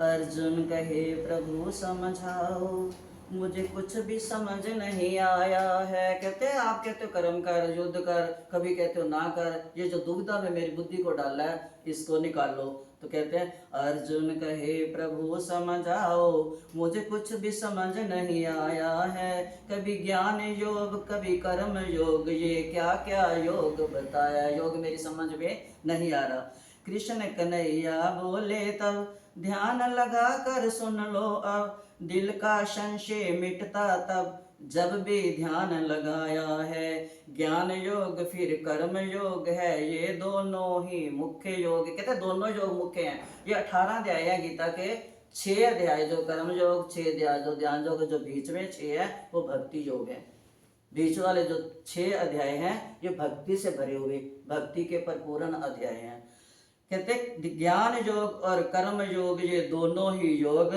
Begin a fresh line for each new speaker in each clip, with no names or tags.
अर्जुन कहे प्रभु समझाओ, मुझे कुछ भी समझ नहीं आया है। कहते हैं आप कहते हो कर्म कर, युद्ध कर, कभी कहते हो ना कर, ये जो दुविधा में मेरी बुद्धि को डाला है इसको निकालो। तो कहते हैं अर्जुन कहे प्रभु समझाओ, मुझे कुछ भी समझ नहीं आया है। कभी ज्ञान योग कभी कर्म योग, ये क्या क्या योग बताया, योग मेरी समझ में नहीं आ रहा। कृष्ण कन्हैया बोले तब, ध्यान लगा कर सुन लो अब, दिल का संशय मिटता तब, जब भी ध्यान लगाया है। ज्ञान योग फिर कर्म योग है, ये दोनों ही मुख्य योग। कहते हैं दोनों योग मुख्य हैं। ये 18 अध्याय है गीता के, 6 अध्याय जो कर्म योग, 6 अध्याय जो ध्यान योग, जो बीच में 6 है वो भक्ति योग है। बीच वाले जो 6 अध्याय हैं ये भक्ति से भरे हुए, भक्ति के परिपूर्ण अध्याय हैं। कहते ज्ञान योग और कर्म योग ये दोनों ही योग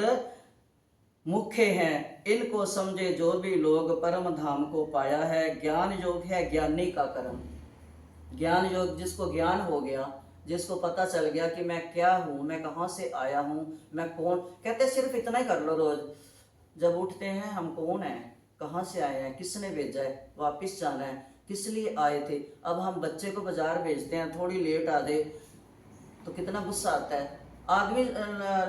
मुख्य हैं, इनको समझे जो भी लोग परम धाम को पाया है। ज्ञान योग है ज्ञानी का कर्म। ज्ञान योग जिसको ज्ञान हो गया, जिसको पता चल गया कि मैं क्या हूँ, मैं कहाँ से आया हूँ, मैं कौन। कहते सिर्फ इतना ही कर लो रोज, जब उठते हैं हम कौन हैं, कहाँ से आए हैं, किसने भेजा है, वापस जाना है, किस लिए आए थे। अब हम बच्चे को बाजार भेजते हैं, थोड़ी लेट आ जाए तो कितना गुस्सा आता है। आदमी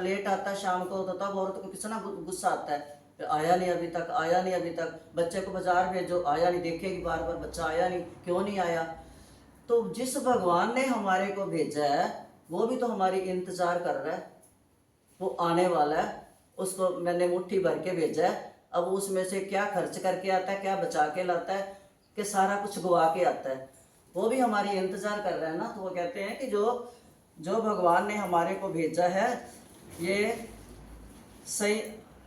लेट आता है शाम को तो तब औरत को कितना गुस्सा आता है, आया नहीं अभी तक, आया नहीं अभी तक। बच्चे को बाजार भेजो, आया नहीं, देखेगी बार बार बच्चा आया नहीं, क्यों नहीं आया। तो जिस भगवान ने हमारे को भेजा है वो भी तो हमारी इंतजार कर रहा है, वो आने वाला है, उसको मैंने मुट्ठी भर के भेजा है। अब उसमें से क्या खर्च करके आता है, क्या बचा के लाता है, कि सारा कुछ गवा के आता है, वो भी हमारी इंतजार कर रहा है ना। तो वो कहते हैं कि जो भगवान ने हमारे को भेजा है ये सही।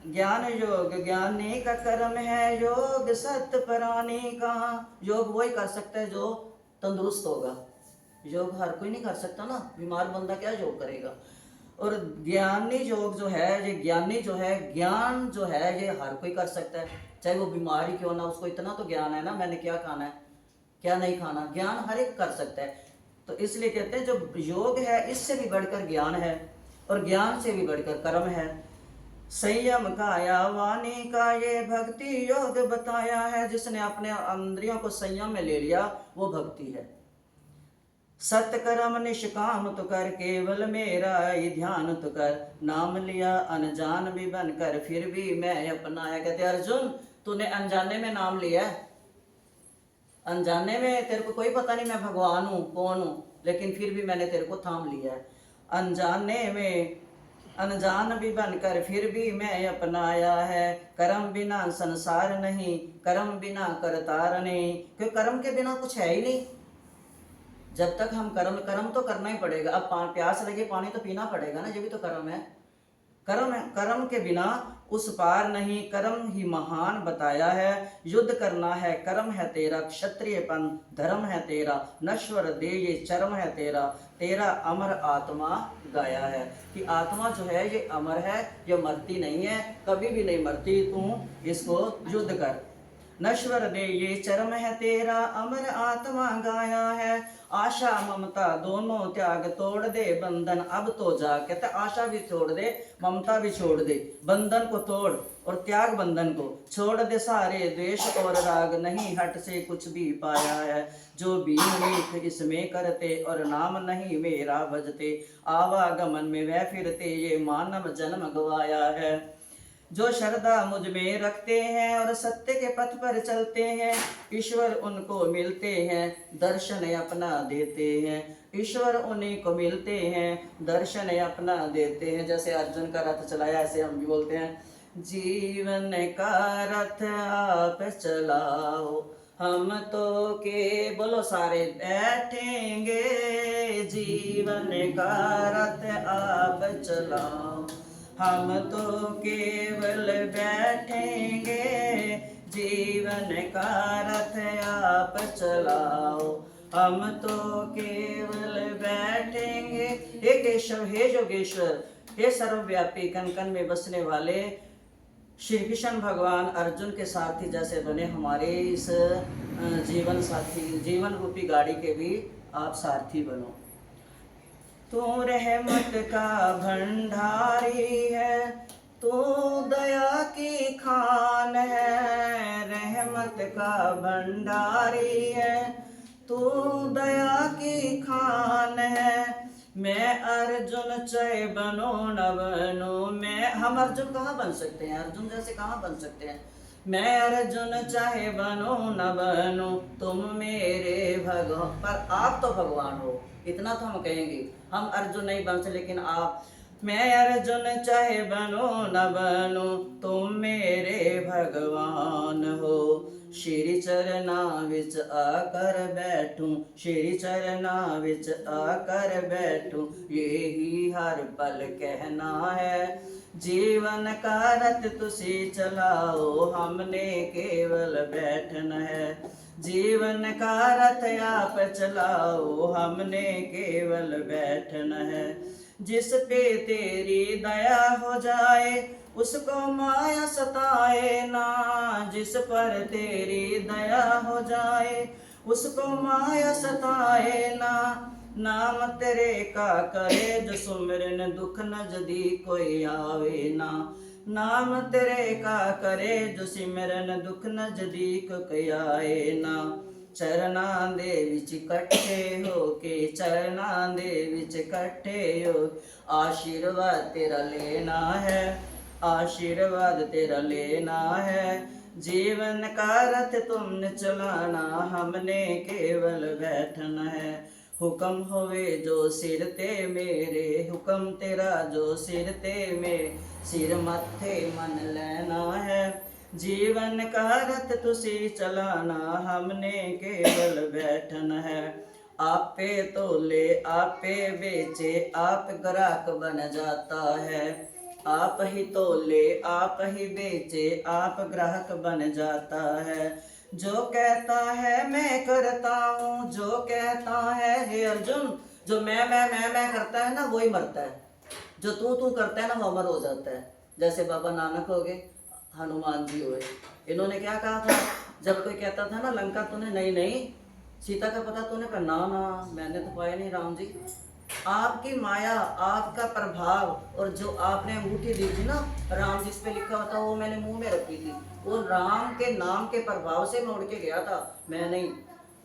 ज्ञान योग ज्ञानी का कर्म है योग, सत्य प्राणी का। योग वही कर सकता है जो तंदुरुस्त होगा, योग हर कोई नहीं कर सकता ना, बीमार बंदा क्या योग करेगा। और ज्ञानी योग जो है, ये ज्ञानी जो है, ज्ञान जो है ये हर कोई कर सकता है, चाहे वो बीमारी क्यों ना, उसको इतना तो ज्ञान है ना, मैंने क्या खाना है क्या नहीं खाना, ज्ञान हर एक कर सकता है। तो इसलिए कहते हैं जो योग है इससे भी बढ़कर ज्ञान है, और ज्ञान से भी बढ़कर कर्म है। संयम काया वाणी का ये भक्ति योग बताया है, जिसने अपने इंद्रियों को संयम में ले लिया वो भक्ति है। सत्य कर्म निष्काम तो कर, केवल मेरा ही ध्यान तो कर, नाम लिया अनजान भी बनकर, फिर भी मैं अपनाया। कहते अर्जुन तूने अनजाने में नाम लिया है, अनजाने में तेरे को कोई पता नहीं मैं भगवान हूँ कौन हूँ, लेकिन फिर भी मैंने तेरे को थाम लिया है। अनजाने में अनजान भी बनकर फिर भी मैं अपनाया है, कर्म बिना संसार नहीं, कर्म बिना करतार नहीं। क्योंकि कर्म के बिना कुछ है ही नहीं। जब तक हम कर्म तो करना ही पड़ेगा। अब प्यास लगे पानी तो पीना पड़ेगा ना, ये भी तो कर्म है। कर्म के बिना उस पार नहीं, कर्म ही महान बताया है। युद्ध करना है कर्म है तेरा, क्षत्रियपन धर्म है तेरा, नश्वर दे ये चरम है तेरा, तेरा अमर आत्मा गाया है। कि आत्मा जो है ये अमर है, ये मरती नहीं है, कभी भी नहीं मरती, तू इसको युद्ध कर। नश्वर दे ये चरम है तेरा, अमर आत्मा गाया है। आशा ममता दोनों त्याग, तोड़ दे बंधन अब तो जा। कहते आशा भी छोड़ दे, ममता भी छोड़ दे, बंधन को तोड़ और त्याग बंधन को, छोड़ दे सारे द्वेष और राग, नहीं हट से कुछ भी पाया है। जो बीन मीठ इसमें करते और नाम नहीं मेरा भजते, आवागमन में वह फिरते ये मानव जन्म गवाया है। जो श्रद्धा मुझ में रखते हैं और सत्य के पथ पर चलते हैं, ईश्वर उनको मिलते हैं, दर्शन अपना देते हैं। ईश्वर उन्हीं को मिलते हैं, दर्शन अपना देते हैं। जैसे अर्जुन का रथ चलाया ऐसे हम भी बोलते हैं, जीवन का रथ आप चलाओ, हम तो के बोलो सारे बैठेंगे, जीवन का रथ आप चलाओ, हम तो केवल बैठेंगे, जीवन का रथ आप चलाओ, हम तो केवल बैठेंगे। हे केशव हे योगेश्वर, हे सर्वव्यापी कण कण में बसने वाले श्री कृष्ण भगवान अर्जुन के साथी जैसे बने हमारे इस जीवन साथी, जीवन रूपी गाड़ी के भी आप सारथी बनो। तू रहमत का भंडारी है, का भंडारी है, तू दया की खान है। मैं अर्जुन चाहे बनो न बनो, हम अर्जुन कहाँ बन सकते हैं, अर्जुन जैसे कहाँ बन सकते हैं। मैं अर्जुन चाहे बनो न बनो, तुम मेरे भगवान, पर आप तो भगवान हो, इतना तो हम कहेंगे। हम अर्जुन नहीं बन सकते, लेकिन आप। मैं अर्जुन चाहे बनो न बनो, तुम मेरे भगवान हो। श्री चरना विच आकर बैठूं, श्री चरना विच आकर बैठूं, यही हर पल कहना है। जीवन का रथ तुसी चलाओ, हमने केवल बैठना है। जीवन का रथ आप चलाओ, हमने केवल बैठना है। जिस पे तेरी दया हो जाए, उसको माया सताए ना। जिस पर तेरी दया हो जाए, उसको माया सताए ना। नाम तेरे का करे जो सुमिरन, दुख नजदीक कोई आवे ना। नाम तेरे का करे जो सिमरन, दुख नजदीक कोई आए ना। चरना दे विच इकट्ठे हो के, चरना दे विच इकट्ठे हो, आशीर्वाद तेरा लेना है, आशीर्वाद तेरा लेना है। जीवन का रथ तुमने चलाना, हमने केवल बैठना है। हुक्म होवे जो सिर ते मेरे, हुक्म तेरा जो सिर ते मेरे, सिर मत्थे मन लेना है। जीवन का रथ तुसी चलाना, हमने केवल बैठना है। आपे तोले आपे बेचे, आप ग्राहक बन जाता है। आप ही तोले आप ही बेचे, आप ग्राहक बन जाता है। जो कहता है मैं करता हूँ, जो कहता है हे अर्जुन, जो मैं करता है ना, वही मरता है। जो तू करता है ना, वो अमर हो जाता है। जैसे बाबा नानक हो गए, हनुमान जी हुए। इन्होंने क्या कहा था, जब कोई कहता था ना लंका तूने नहीं नहीं सीता का पता तूने, पर ना ना मैंने तो पाया नहीं राम जी। आपकी माया, आपका प्रभाव, और जो आपने अंगूठी दी थी ना राम जिस पे लिखा होता, वो मैंने मुंह में रखी थी। वो राम के नाम के प्रभाव से मैं उड़ के गया था, मैं नहीं।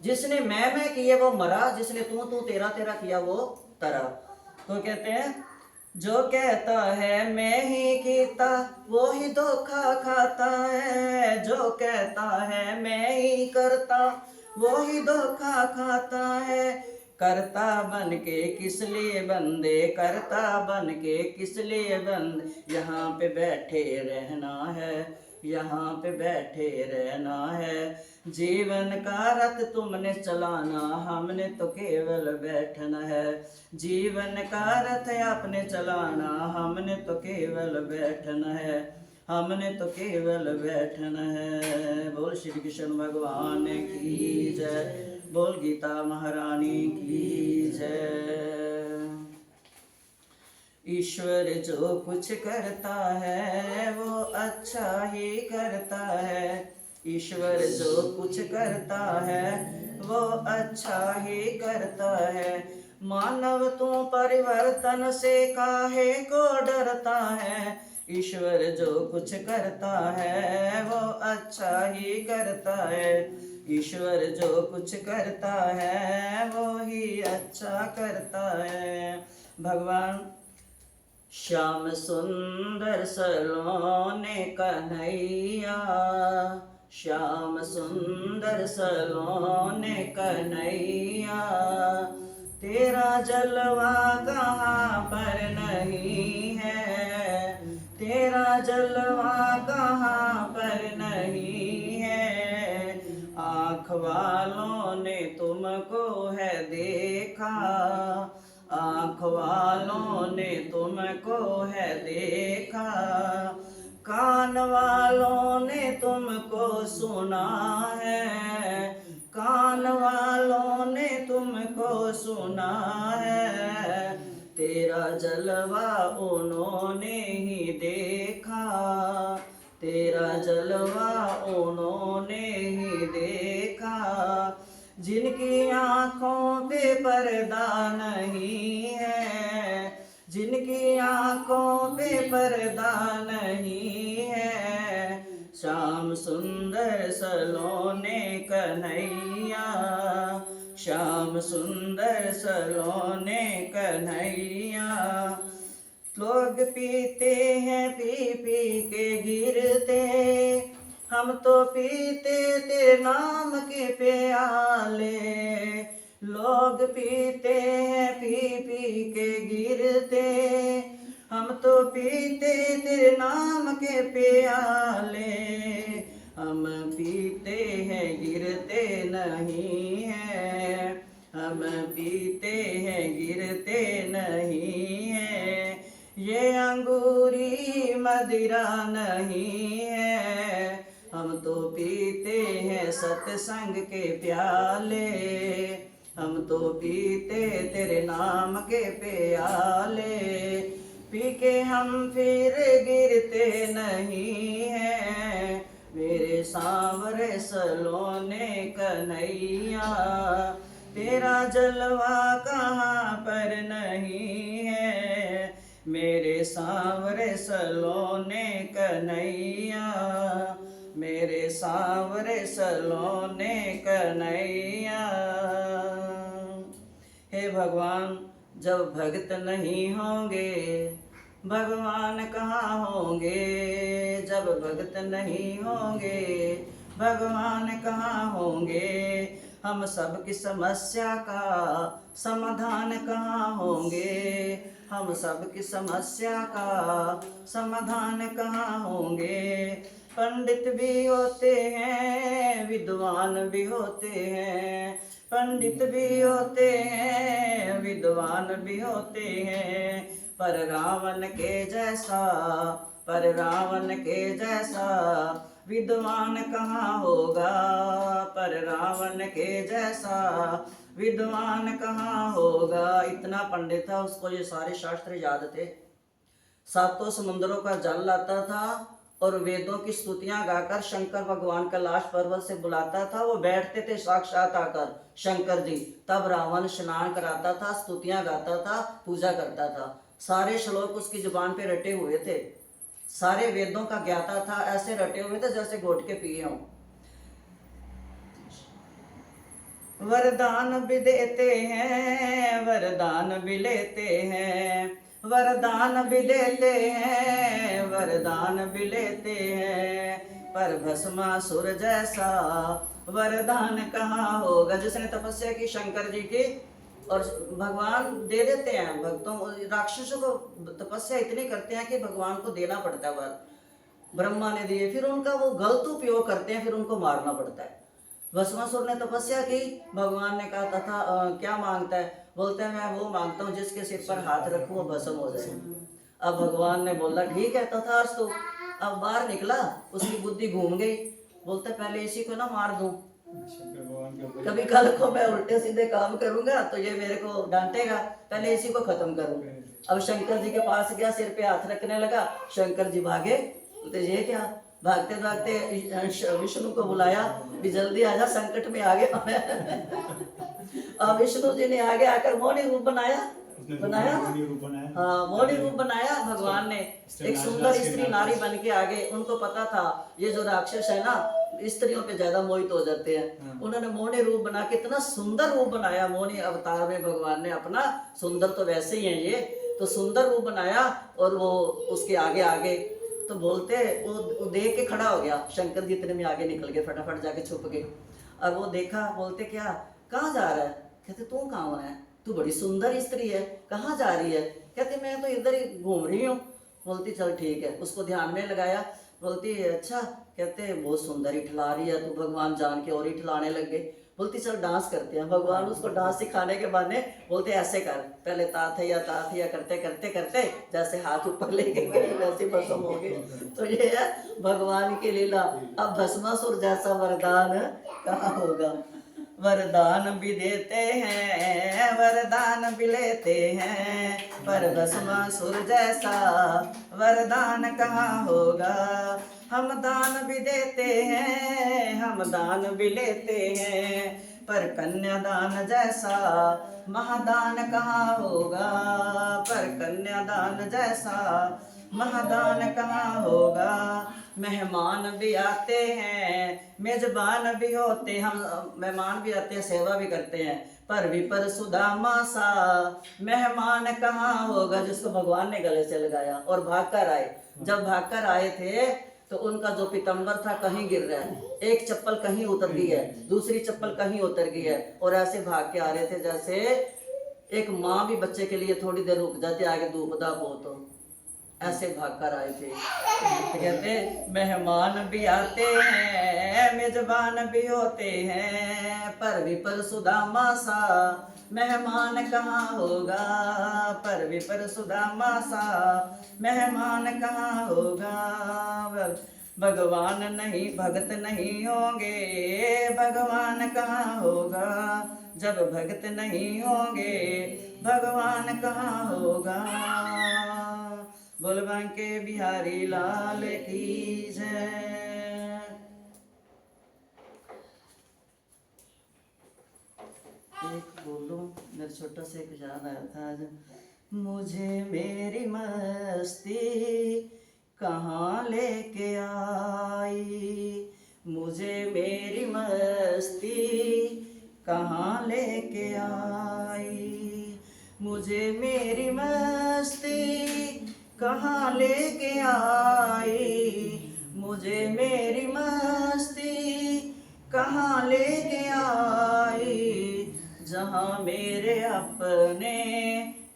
जिसने मैं किए वो मरा, जिसने तू तेरा तेरा किया वो तरा। तो कहते हैं जो कहता है मैं ही कीता, वो ही धोखा खाता है। जो कहता है मैं ही करता, वो ही धोखा खाता है। करता बन के किस लिए बंदे, करता बन के किस लिए बंदे, यहाँ पे बैठे रहना है, यहाँ पे बैठे रहना है। जीवन का रथ तुमने चलाना, हमने तो केवल बैठना है। जीवन का रथ आपने चलाना, हमने तो केवल बैठना है, हमने तो केवल बैठना है। बोल श्री कृष्ण भगवान की जय, बोल गीता महारानी की जय। ईश्वर जो कुछ करता है वो अच्छा ही करता है। ईश्वर जो कुछ करता है वो अच्छा ही करता है। मानव तू परिवर्तन से काहे को डरता है। ईश्वर जो कुछ करता है वो अच्छा ही करता है। ईश्वर जो कुछ करता है वो ही अच्छा करता है। भगवान श्याम सुंदर सलोने कन्हैया, श्याम सुंदर सलोने कन्हैया, तेरा जलवा कहाँ पर नहीं है, तेरा जलवा कहाँ पर नहीं है। आँख वालों ने तुमको है देखा, आँख वालों ने तुमको है देखा, कान वालों ने तुमको सुना है, कान वालों ने तुमको सुना है। तेरा जलवा उन्होंने ही देखा, तेरा जलवा उन्होंने ही देखा। जिनकी आँखों पे पर्दा नहीं है, जिनकी आँखों पे पर्दा नहीं है, श्याम सुंदर सलोने कन्हैया, श्याम सुंदर सलोने कन्हैया। लोग पीते हैं पी पी के गिरते, हम तो पीते तेरे नाम के प्याले। लोग पीते हैं पी पी के गिरते, हम तो पीते तेरे नाम के प्याले। हम पीते हैं गिरते नहीं है, हम पीते हैं गिरते नहीं है। ये अंगूरी मदिरा नहीं है, हम तो पीते हैं सत्संग के प्याले। हम तो पीते तेरे नाम के प्याले। पी के हम फिर गिरते नहीं हैं, मेरे सांवरे सलोने कन्हैया। तेरा जलवा कहाँ पर नहीं है, मेरे सांवरे सलोने कन्हैया, मेरे सांवरे सलोने कन्हैया। हे भगवान, जब भक्त नहीं होंगे भगवान कहाँ होंगे। जब भक्त नहीं होंगे भगवान कहाँ होंगे। हम सब की समस्या का समाधान कहाँ होंगे। हम सब की समस्या का समाधान कहाँ होंगे। पंडित भी होते हैं, विद्वान भी होते हैं। पंडित भी होते हैं, विद्वान भी होते हैं। पर रावण के जैसा, पर रावण के जैसा विद्वान कहाँ होगा। पर रावण के जैसा विद्वान कहाँ होगा। इतना पंडित था, उसको ये सारे शास्त्र याद थे। सातों समुद्रों का जल लाता था और वेदों की स्तुतियां गाकर शंकर भगवान कैलाश पर्वत से बुलाता था। वो बैठते थे साक्षात आकर शंकर जी, तब रावण स्नान कराता था, स्तुतियां गाता था, पूजा करता था। सारे श्लोक उसकी जुबान पे रटे हुए थे, सारे वेदों का ज्ञाता था। ऐसे रटे हुए थे जैसे घोट के पिए हों। वरदान भी देते हैं, वरदान भी लेते हैं। वरदान भी देते हैं, वरदान भी लेते हैं। पर भस्मासुर जैसा वरदान कहाँ होगा। जिसने तपस्या की शंकर जी की, और भगवान दे देते हैं भक्तों। राक्षसों को तपस्या इतनी करते हैं कि भगवान को देना पड़ता है वर। ब्रह्मा ने दिए, फिर उनका वो गलत उपयोग करते हैं, फिर उनको मारना पड़ता है। भस्मासुर ने तपस्या की, भगवान ने कहा तथा क्या मांगता है। बोलते हैं मैं वो मांगता हूँ जिसके सिर पर हाथ रखूं वो भस्म हो जाए। अब भगवान ने बोला ठीक है तथास्तु। अब बाहर निकला, उसकी बुद्धि घूम गई। बोलते पहले इसी को ना मार दूं, कभी कल को मैं उल्टे सीधे काम करूंगा तो ये मेरे को डांटेगा, पहले इसी को खत्म करूं। अब शंकर जी के पास गया, सिर पे हाथ रखने लगा। शंकर जी भागे, बोलते ये क्या। भागते भागते विष्णु को बुलाया भी जल्दी आजा, संकट में आ गया मैं। अब विष्णु जी ने आगे आकर मोहनी रूप बनाया, हाँ मोहनी रूप बनाया भगवान ने। एक सुंदर स्त्री नारी बन के आगे। उनको पता था ये जो राक्षस है ना स्त्रियों पे ज्यादा मोहित हो जाते हैं। उन्होंने मोहनी रूप बना के इतना सुंदर रूप बनाया। मोहनी अवतार में भगवान ने अपना, सुंदर तो वैसे ही है ये, तो सुंदर रूप बनाया। और वो उसके आगे आगे तो बोलते वो देख के खड़ा हो गया। शंकर जी इतने में आगे निकल गए, फटाफट जाके छुप गए। अब वो देखा, बोलते क्या कहाँ जा रहा है। कहते तू कहाँ है, तू बड़ी सुंदर स्त्री है, कहाँ जा रही है। कहते मैं तो इधर ही घूम रही हूँ। बोलती चल ठीक है, उसको ध्यान में लगाया। बोलती अच्छा, कहते बहुत सुंदर ही ठिला रही है तू, भगवान जान के और ही ठिलाने लग गए। बोलती चल डांस करते हैं। भगवान उसको डांस सिखाने के बहाने बोलते ऐसे कर, पहले ताथैया करते करते करते जैसे हाथ ऊपर लेके गई वैसे भस्म हो गई। तो ये है भगवान की लीला। अब भस्मासुर जैसा वरदान कहाँ होगा। वरदान भी देते हैं, वरदान भी लेते हैं, पर भस्मासुर जैसा वरदान कहाँ होगा। हम दान भी देते हैं, हम दान भी लेते हैं, पर कन्यादान जैसा महादान कहाँ होगा। पर कन्यादान जैसा महादान कहाँ होगा। मेहमान भी आते हैं, मेजबान भी होते, हम मेहमान भी आते हैं, सेवा भी करते हैं, पर विपर सुदामा सा मेहमान कहाँ होगा। जिसको भगवान ने गले से लगाया और भागकर आए। जब भागकर आए थे तो उनका जो पीतम्बर था कहीं गिर रहा है, एक चप्पल कहीं उतर गई है, दूसरी चप्पल कहीं उतर गई है, और ऐसे भाग के आ रहे थे जैसे एक माँ भी बच्चे के लिए थोड़ी देर रुक जाती, आगे धूप धाप हो तो ऐसे भाग कर आए थे। तो कहते मेहमान भी आते हैं, मेजबान भी होते हैं, पर विपर सुदामा सा मेहमान कहाँ होगा। पर विपर सुदामा सा मेहमान कहाँ होगा। भगवान नहीं भगत नहीं होंगे, भगवान कहाँ होगा। जब भगत नहीं होंगे, भगवान कहाँ होगा। बोल बांके बिहारी लाल की जय। एक बोलो, मेरा छोटा सा एक याद आया था आज। मुझे मेरी मस्ती कहाँ लेके आई, मुझे मेरी मस्ती कहाँ लेके आई, मुझे मेरी मस्ती कहाँ लेके आई, मुझे मेरी मस्ती कहाँ लेके आई। जहाँ मेरे अपने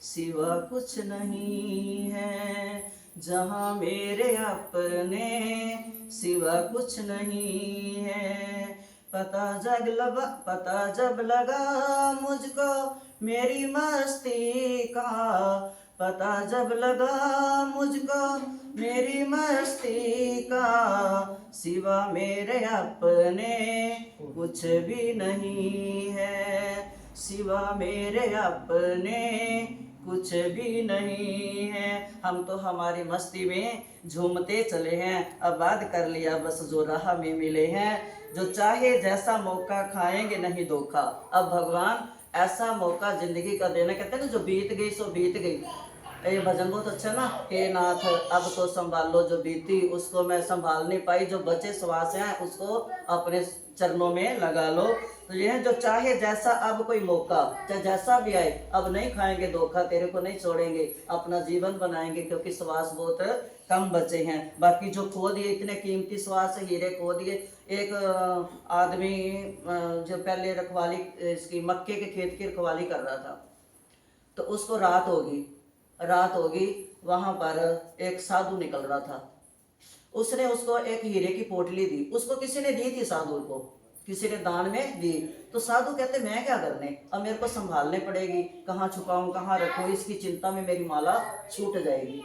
सिवा कुछ नहीं है, जहाँ मेरे अपने सिवा कुछ नहीं है। पता जब लगा मुझको मेरी मस्ती का, पता जब लगा मुझको मेरी मस्ती का, सिवा मेरे अपने कुछ भी नहीं है, सिवा मेरे अपने कुछ भी नहीं है। हम तो हमारी मस्ती में झूमते चले हैं, आबाद कर लिया बस जो राह में मिले हैं। जो चाहे जैसा मौका खाएंगे नहीं धोखा। अब भगवान ऐसा मौका जिंदगी का देना, कहते हैं ना जो बीत गई सो बीत गई। ये भजन बहुत अच्छा ना, हे नाथ अब तो संभालो जो बीती उसको मैं संभाल नहीं पाई, जो बचे श्वास हैं उसको अपने चरणों में लगा लो। तो ये जो चाहे जैसा अब कोई मौका चाहे जैसा भी आए, अब नहीं खाएंगे धोखा, तेरे को नहीं छोड़ेंगे, अपना जीवन बनाएंगे, क्योंकि श्वास बहुत कम बचे हैं। बाकी जो खो दिए इतने कीमती श्वास हीरे खो दिए। एक आदमी जो पहले रखवाली इसकी मक्के के खेत की रखवाली कर रहा था, तो उसको रात होगी, वहां पर एक साधु निकल रहा था। उसने उसको एक हीरे की पोटली दी, उसको किसी ने दी थी, साधु को किसी ने दान में दी। तो साधु कहते मैं क्या करने, अब मेरे को संभालने पड़ेगी, कहाँ छुपाऊं कहाँ रखूं, इसकी चिंता में मेरी माला छूट जाएगी।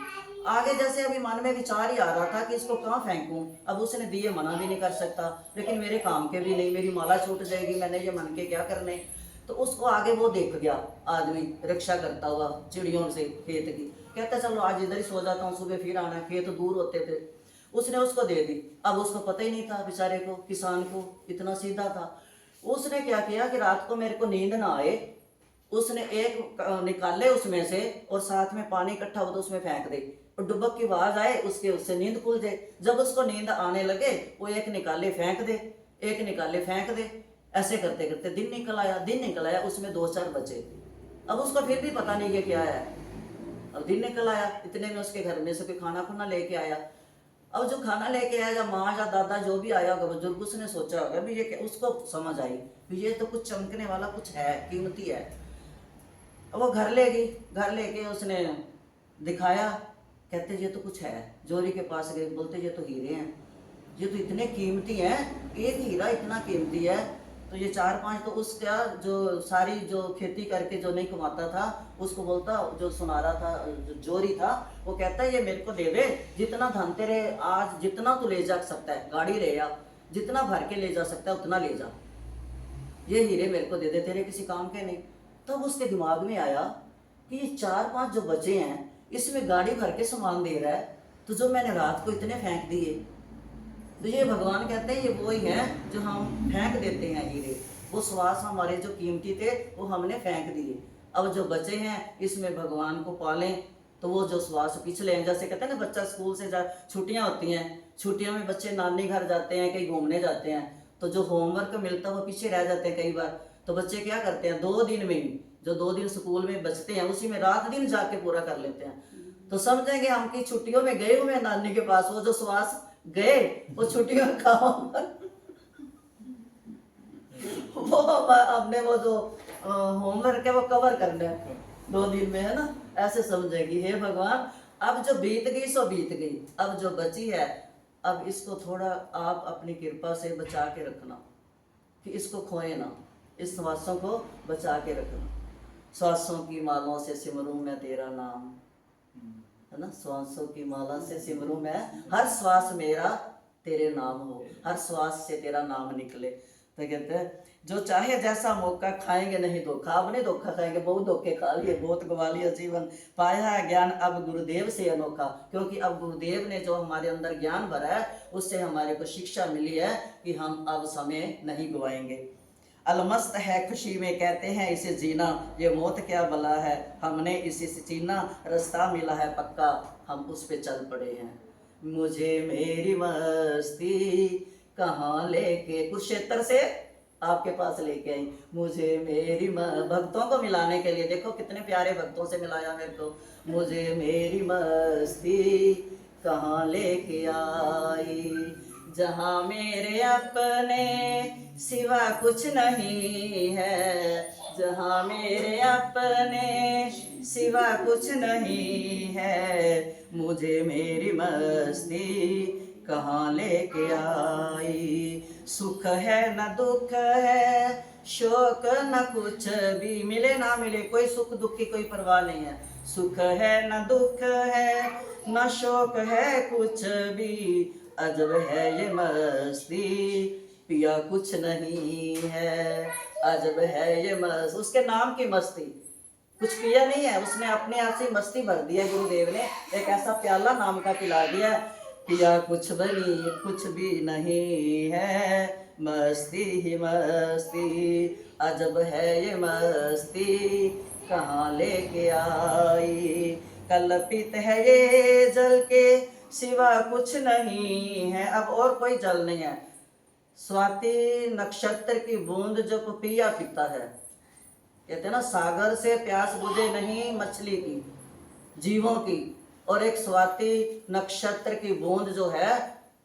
आगे जैसे अभी मन में विचार ही आ रहा था कि इसको कहाँ फेंकूं। अब उसने दिए मना भी नहीं कर सकता, लेकिन मेरे काम के भी नहीं, मेरी माला छूट जाएगी, मैंने ये मन के क्या करने। तो उसको आगे वो देख गया आदमी रिक्शा करता हुआ चिड़ियों से खेत की, कहता चलो आज इधर ही सो जाता हूँ, सुबह फिर आना, खेत दूर होते थे। उसने उसको दे दी। अब उसको पता ही नहीं था बेचारे को, किसान को, इतना सीधा था। उसने क्या किया कि रात को मेरे को नींद ना आए, उसने एक निकाले उसमें से और साथ में पानी इकट्ठा हो तो उसमें फेंक दे, और डुबक की आवाज आए उसके, उससे नींद खुल जाए। जब उसको नींद आने लगे वो एक निकाले फेंक दे, एक निकाले फेंक दे, ऐसे करते करते दिन निकल आया, उसमें 2-4 बचे। अब उसको फिर भी पता नहीं कि क्या है। अब दिन निकल आया, इतने में उसके घर में से कोई खाना खुना लेके आया। अब जो खाना लेके आया, या माँ या दादा जो भी आया होगा बुजुर्ग, उसने सोचा होगा भी ये, उसको समझ आई भी ये तो कुछ चमकने वाला कुछ है, कीमती है। अब वो घर ले गई, घर लेके उसने दिखाया, कहते ये तो कुछ है। जोरी के पास गए, बोलते ये तो हीरे हैं, ये तो इतने कीमती हैं, एक हीरा इतना कीमती है। तो ये 4-5 तो उसका जो सारी जो खेती करके जो नहीं कमाता था, उसको बोलता, जो सुनारा था, जो जोरी था, वो कहता है ये मेरे को दे दे, जितना धन तेरे आज जितना तू ले जा सकता है, गाड़ी ले आ, जितना भर के ले जा सकता है उतना ले जा, ये हीरे मेरे को दे दे, तेरे किसी काम के नहीं। तब उसके दिमाग में आया कि ये 4-5 जो बचे हैं इसमें गाड़ी भर के सामान दे रहा है, तो जो मैंने रात को इतने फेंक दिए, तो ये भगवान कहते हैं ये वो ही है जो हम फेंक देते हैं हीरे। वो श्वास हमारे जो कीमती थे वो हमने फेंक दिए, अब जो बचे हैं इसमें भगवान को पालें, तो वो जो श्वास पिछले हैं, जैसे कहते हैं ना बच्चा स्कूल से छुट्टियां होती हैं, छुट्टियों में बच्चे नानी घर जाते हैं, कहीं घूमने जाते हैं, तो जो होमवर्क मिलता है वो पीछे रह जाते हैं कई बार। तो बच्चे क्या करते हैं, 2 दिन में ही जो 2 दिन स्कूल में बचते हैं उसी में रात दिन जाके पूरा कर लेते हैं। तो समझेंगे हम कि छुट्टियों में गए हुए नानी के पास, वो जो श्वास गए वो छुट्टियों में कहा वो हमने वो जो होमवर्क है वो कवर करना है 2 दिन में, है ना। ऐसे समझेगी हे भगवान अब जो बीत गई सो बीत गई, अब जो बची है अब इसको थोड़ा आप अपनी कृपा से बचा के रखना, कि इसको खोए ना, इस श्वासों को बचा के रखना। श्वासों की मालाओं से सिमरूं मैं तेरा नाम, है ना। श्वासों की माला से सिमरूं मैं, हर श्वास मेरा तेरे नाम हो, हर श्वास से तेरा नाम निकले। तो कहते हैं जो चाहे जैसा मौका खाएंगे नहीं धोखा, अब नहीं धोखा खाएंगे, बहुत धोखे खा लिए, बहुत गवा लिया जीवन, पाया है ज्ञान अब गुरुदेव से अनोखा। क्योंकि अब गुरुदेव ने जो हमारे अंदर ज्ञान भरा है उससे हमारे को शिक्षा मिली है कि हम अब समय नहीं गवाएंगे। अलमस्त है खुशी में कहते हैं इसे जीना, ये मौत क्या बला है, हमने इसी से जीना, रास्ता मिला है पक्का, हम उस पे चल पड़े हैं। मुझे मेरी मस्ती कहाँ लेके, कुरुक्षेत्र से आपके पास लेके आई, मुझे मेरी भक्तों को मिलाने के लिए, देखो कितने प्यारे भक्तों से मिलाया मेरे को। मुझे मेरी मस्ती कहाँ लेके आई, जहाँ मेरे अपने सिवा कुछ नहीं है, जहाँ मेरे अपने सिवा कुछ नहीं है, मुझे मेरी मस्ती कहाँ लेके आई। सुख है न दुख है, शोक न कुछ भी, मिले ना मिले कोई सुख दुख की कोई परवाह नहीं है। सुख है न दुख है, न शोक है कुछ भी, अजब है ये मस्ती, पिया कुछ नहीं है, अजब है ये मस्ती, उसके नाम की मस्ती, कुछ पिया नहीं है उसने, अपने आप से मस्ती भर दी है। गुरुदेव ने एक ऐसा प्याला नाम का पिला दिया, पिया कुछ बनी कुछ भी नहीं है, मस्ती ही मस्ती, अजब है ये मस्ती कहाँ लेके आई। कल्पित है ये जल के सिवा कुछ नहीं है, अब और कोई जल नहीं है। स्वाति नक्षत्र की बूंद जब पिया पीता है, कहते हैं ना सागर से प्यास बुझे नहीं मछली की, जीवों की, और एक स्वाति नक्षत्र की बूंद जो है,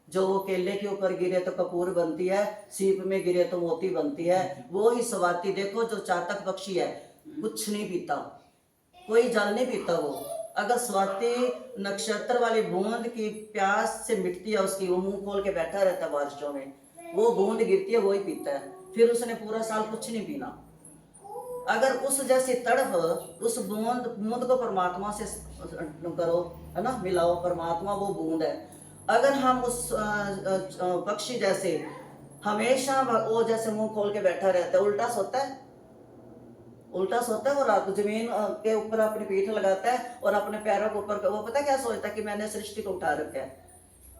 जो वो केले के ऊपर गिरे तो कपूर बनती है, सीप में गिरे तो मोती बनती है, वो ही स्वाति। देखो जो चातक पक्षी है कुछ नहीं पीता, कोई जल नहीं पीता वो, अगर स्वाति नक्षत्र वाली बूंद की प्यास से मिटती है उसकी, वो मुंह खोल के बैठा रहता है बारिशों में, वो बूंद गिरती है वो ही पीता है, फिर उसने पूरा साल कुछ नहीं पीना। अगर उस जैसी तड़प उस बूंद को परमात्मा से करो, है ना, मिलाओ, परमात्मा वो बूंद है। अगर हम उस पक्षी जैसे हमेशा वो जैसे मुंह खोल के बैठा रहता है, उल्टा सोता है, उल्टा सोता है, वो रात जमीन के ऊपर अपनी पीठ लगाता है और अपने पैरों के ऊपर, वो पता क्या सोचता है कि मैंने सृष्टि को उठा रखा है।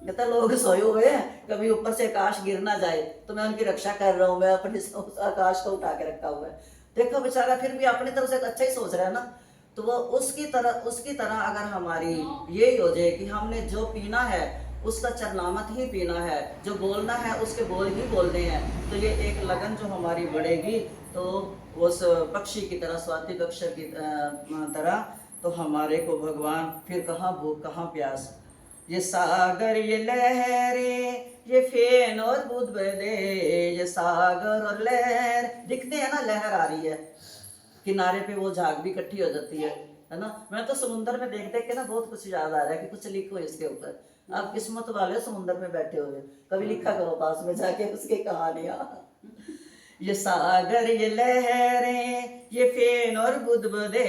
कहता लोग सोए हुए हैं, कभी ऊपर से आकाश गिर ना जाए तो मैं उनकी रक्षा कर रहा हूँ, मैं अपने आकाश को उठा के रखा हुआ है। देखो बेचारा फिर भी अपनी तरफ से अच्छा ही सोच रहा है ना। तो वो उसकी तरह अगर हमारी ये हो जाए कि हमने जो पीना है उसका चरनामत ही पीना है, जो बोलना है उसके बोल ही बोलने हैं, तो ये एक लगन जो हमारी बढ़ेगी, तो उस पक्षी की तरह, स्वाति पक्षी की तरह, तो हमारे को भगवान फिर कहाँ भूख कहाँ प्यास। ये सागर ये लहरें ये फेन और बुदबुदे, ये सागर और लहर दिखते हैं ना, लहर आ रही है किनारे पे, वो झाग भी इकट्ठी हो जाती है ना। मैं तो समुद्र में देख देख के ना बहुत कुछ याद आ रहा है कि कुछ लिखो इसके ऊपर। आप किस्मत वाले समुद्र में बैठे हुए, कभी लिखा करो पास में जाके उसकी कहानियां। ये सागर ये लहरें ये फेन और बुदबुदे,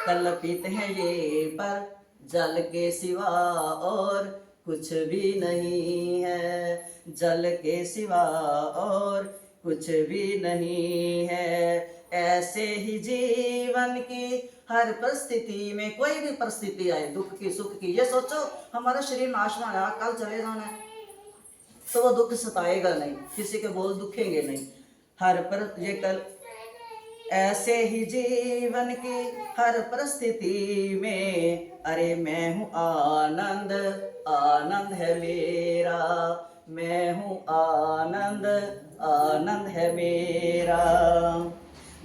कल्पित है ये पर जल के सिवा और कुछ भी नहीं है, जल के सिवा और कुछ भी नहीं है। ऐसे ही जीवन की हर परिस्थिति में, कोई भी परिस्थिति आए, दुख की सुख की, ये सोचो हमारा शरीर नाश में आया, कल चले जाना है, तो वो दुख सताएगा नहीं, किसी के बोल दुखेंगे नहीं। हर पर ये कल ऐसे ही जीवन की हर परिस्थिति में, अरे मैं हूँ आनंद, आनंद है मेरा, मैं हूँ आनंद, आनंद है मेरा।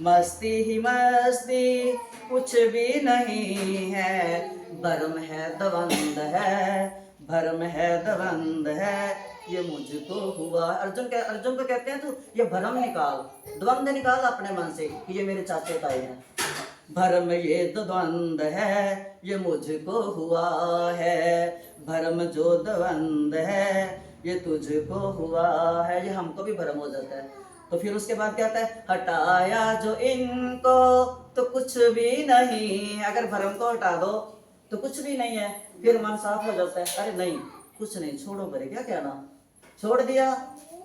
मस्ती ही मस्ती कुछ भी नहीं है, भरम है द्वंद है, भरम है द्वंद है, ये मुझको हुआ। अर्जुन को कहते हैं तू ये भरम निकाल, द्वंद निकाल अपने मन से कि ये मेरे चाचे ताए हैं। भरम ये द्वंद है, ये मुझको हुआ है, भरम जो द्वंद है ये तुझको हुआ है। ये हमको भी भरम हो जाता है। तो फिर उसके बाद क्या आता है, हटाया जो इनको तो कुछ भी नहीं। अगर भरम को हटा दो तो कुछ भी नहीं है, फिर मन साफ हो जाता है। अरे नहीं कुछ नहीं, छोड़ो परे, क्या कहना, छोड़ दिया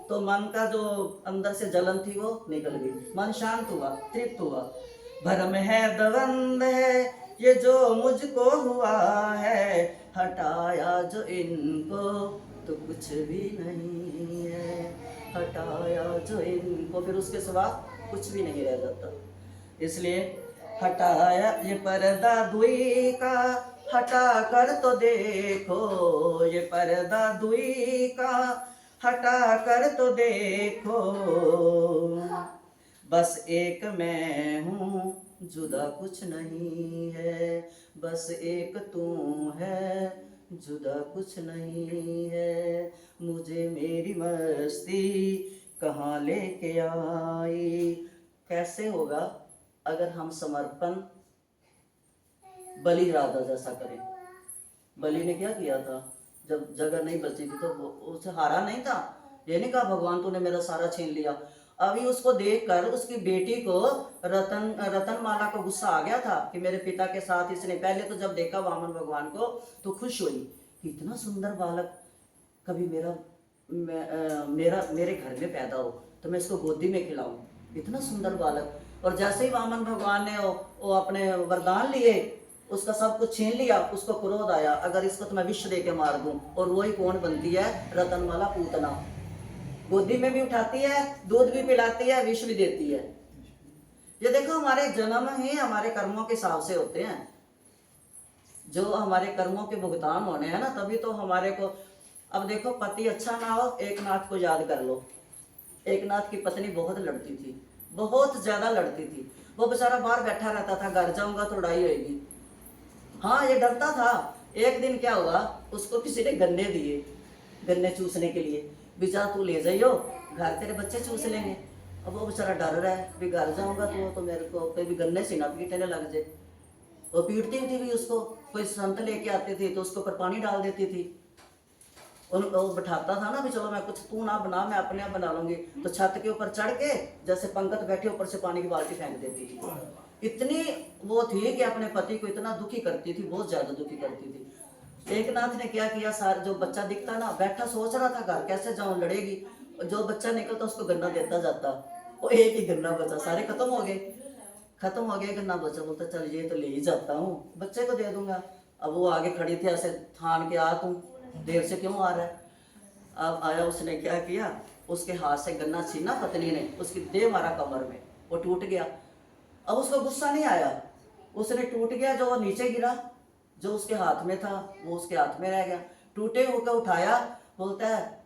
तो मन का जो अंदर से जलन थी वो निकल गई, मन शांत हुआ, तृप्त हुआ। भरम है द्वंद है ये जो मुझको हुआ है, हटाया जो इनको तो कुछ भी नहीं है, हटाया जो इनको, फिर उसके सिवा कुछ भी नहीं रह जाता। इसलिए हटाया ये पर्दा दुई का, हटा कर तो देखो, ये पर्दा दुई का हटा कर तो देखो, बस एक मैं हूँ जुदा कुछ नहीं है, बस एक तू है जुदा कुछ नहीं है। मुझे मेरी मस्ती कहाँ लेके आई। कैसे होगा अगर हम समर्पण बलि राजा जैसा करें। बलि ने क्या किया था, जब जगह नहीं बची थी तो उसे हारा नहीं था। ये नहीं कहा भगवान तूने मेरा सारा छीन लिया। अभी उसको देखकर उसकी बेटी को रतनमाला को गुस्सा आ गया था कि मेरे पिता के साथ इसने, पहले तो जब देखा वामन भगवान को तो खुश हुई कि इतना सुंदर बालक कभी मेरे घर में पैदा हो तो मैं इसको गोदी में खिलाऊं, इतना सुंदर बालक। और जैसे ही वामन भगवान ने वो अपने वरदान लिए, उसका सब कुछ छीन लिया, उसको क्रोध आया, अगर इसको तो मैं विष दे के मार दूं। और वही कौन बनती है, रतनमाला पूतना। गोदी में भी उठाती है, दूध भी पिलाती है, विष भी देती है। ये देखो हमारे जन्म ही हमारे कर्मों के हिसाब से होते हैं। जो हमारे कर्मों के भुगतान होने हैं ना, तभी तो हमारे को। अब देखो पति अच्छा ना हो, एक नाथ को याद कर लो। एक नाथ की पत्नी बहुत लड़ती थी, बहुत ज्यादा लड़ती थी। वो बेचारा बाहर बैठा रहता था, घर जाऊंगा तो लड़ाई होगी। हाँ ये डरता था। एक दिन क्या हुआ, उसको किसी ने गन्ने दिए, गन्ने चूसने के लिए, बेचा तू ले जाइयो, घर तेरे बच्चे चूस लेंगे। अब वो बेचारा डर रहा है भी घर जाऊंगा तो मेरे को कभी गन्ने से ना पीटने लग जाए। वो पीटती थी भी उसको, कोई संत लेके आते थे तो उसके ऊपर पानी डाल देती थी। उनको बिठाता था ना भी चलो मैं कुछ तू ना बना, मैं अपने आप बना लूंगी। तो छत के ऊपर चढ़ के जैसे पंगत बैठे ऊपर से पानी की बाल्टी फेंक देती थी। इतनी वो थी कि अपने पति को इतना दुखी करती थी, बहुत ज्यादा दुखी करती थी। एक नाथ ने क्या किया, सारा जो बच्चा दिखता ना, बैठा सोच रहा था घर कैसे जाऊं, लड़ेगी। जो बच्चा निकलता उसको गन्ना देता जाता, वो एक ही गन्ना बचा, सारे खत्म हो गए, खत्म हो गया गन्ना बचा। बोलता चल ये तो ले ही जाता हूँ, बच्चे को दे दूंगा। अब वो आगे खड़ी थी ऐसे थान के, आ तू देर से क्यों आ रहा है। अब आया, उसने क्या किया, उसके हाथ से गन्ना छीना पत्नी ने, उसकी दे मारा कमर में, वो टूट गया। अब उसको गुस्सा नहीं आया, उसने टूट गया जो वो नीचे गिरा, जो उसके हाथ में था वो उसके हाथ में रह गया। टूटे होकर उठाया, बोलता है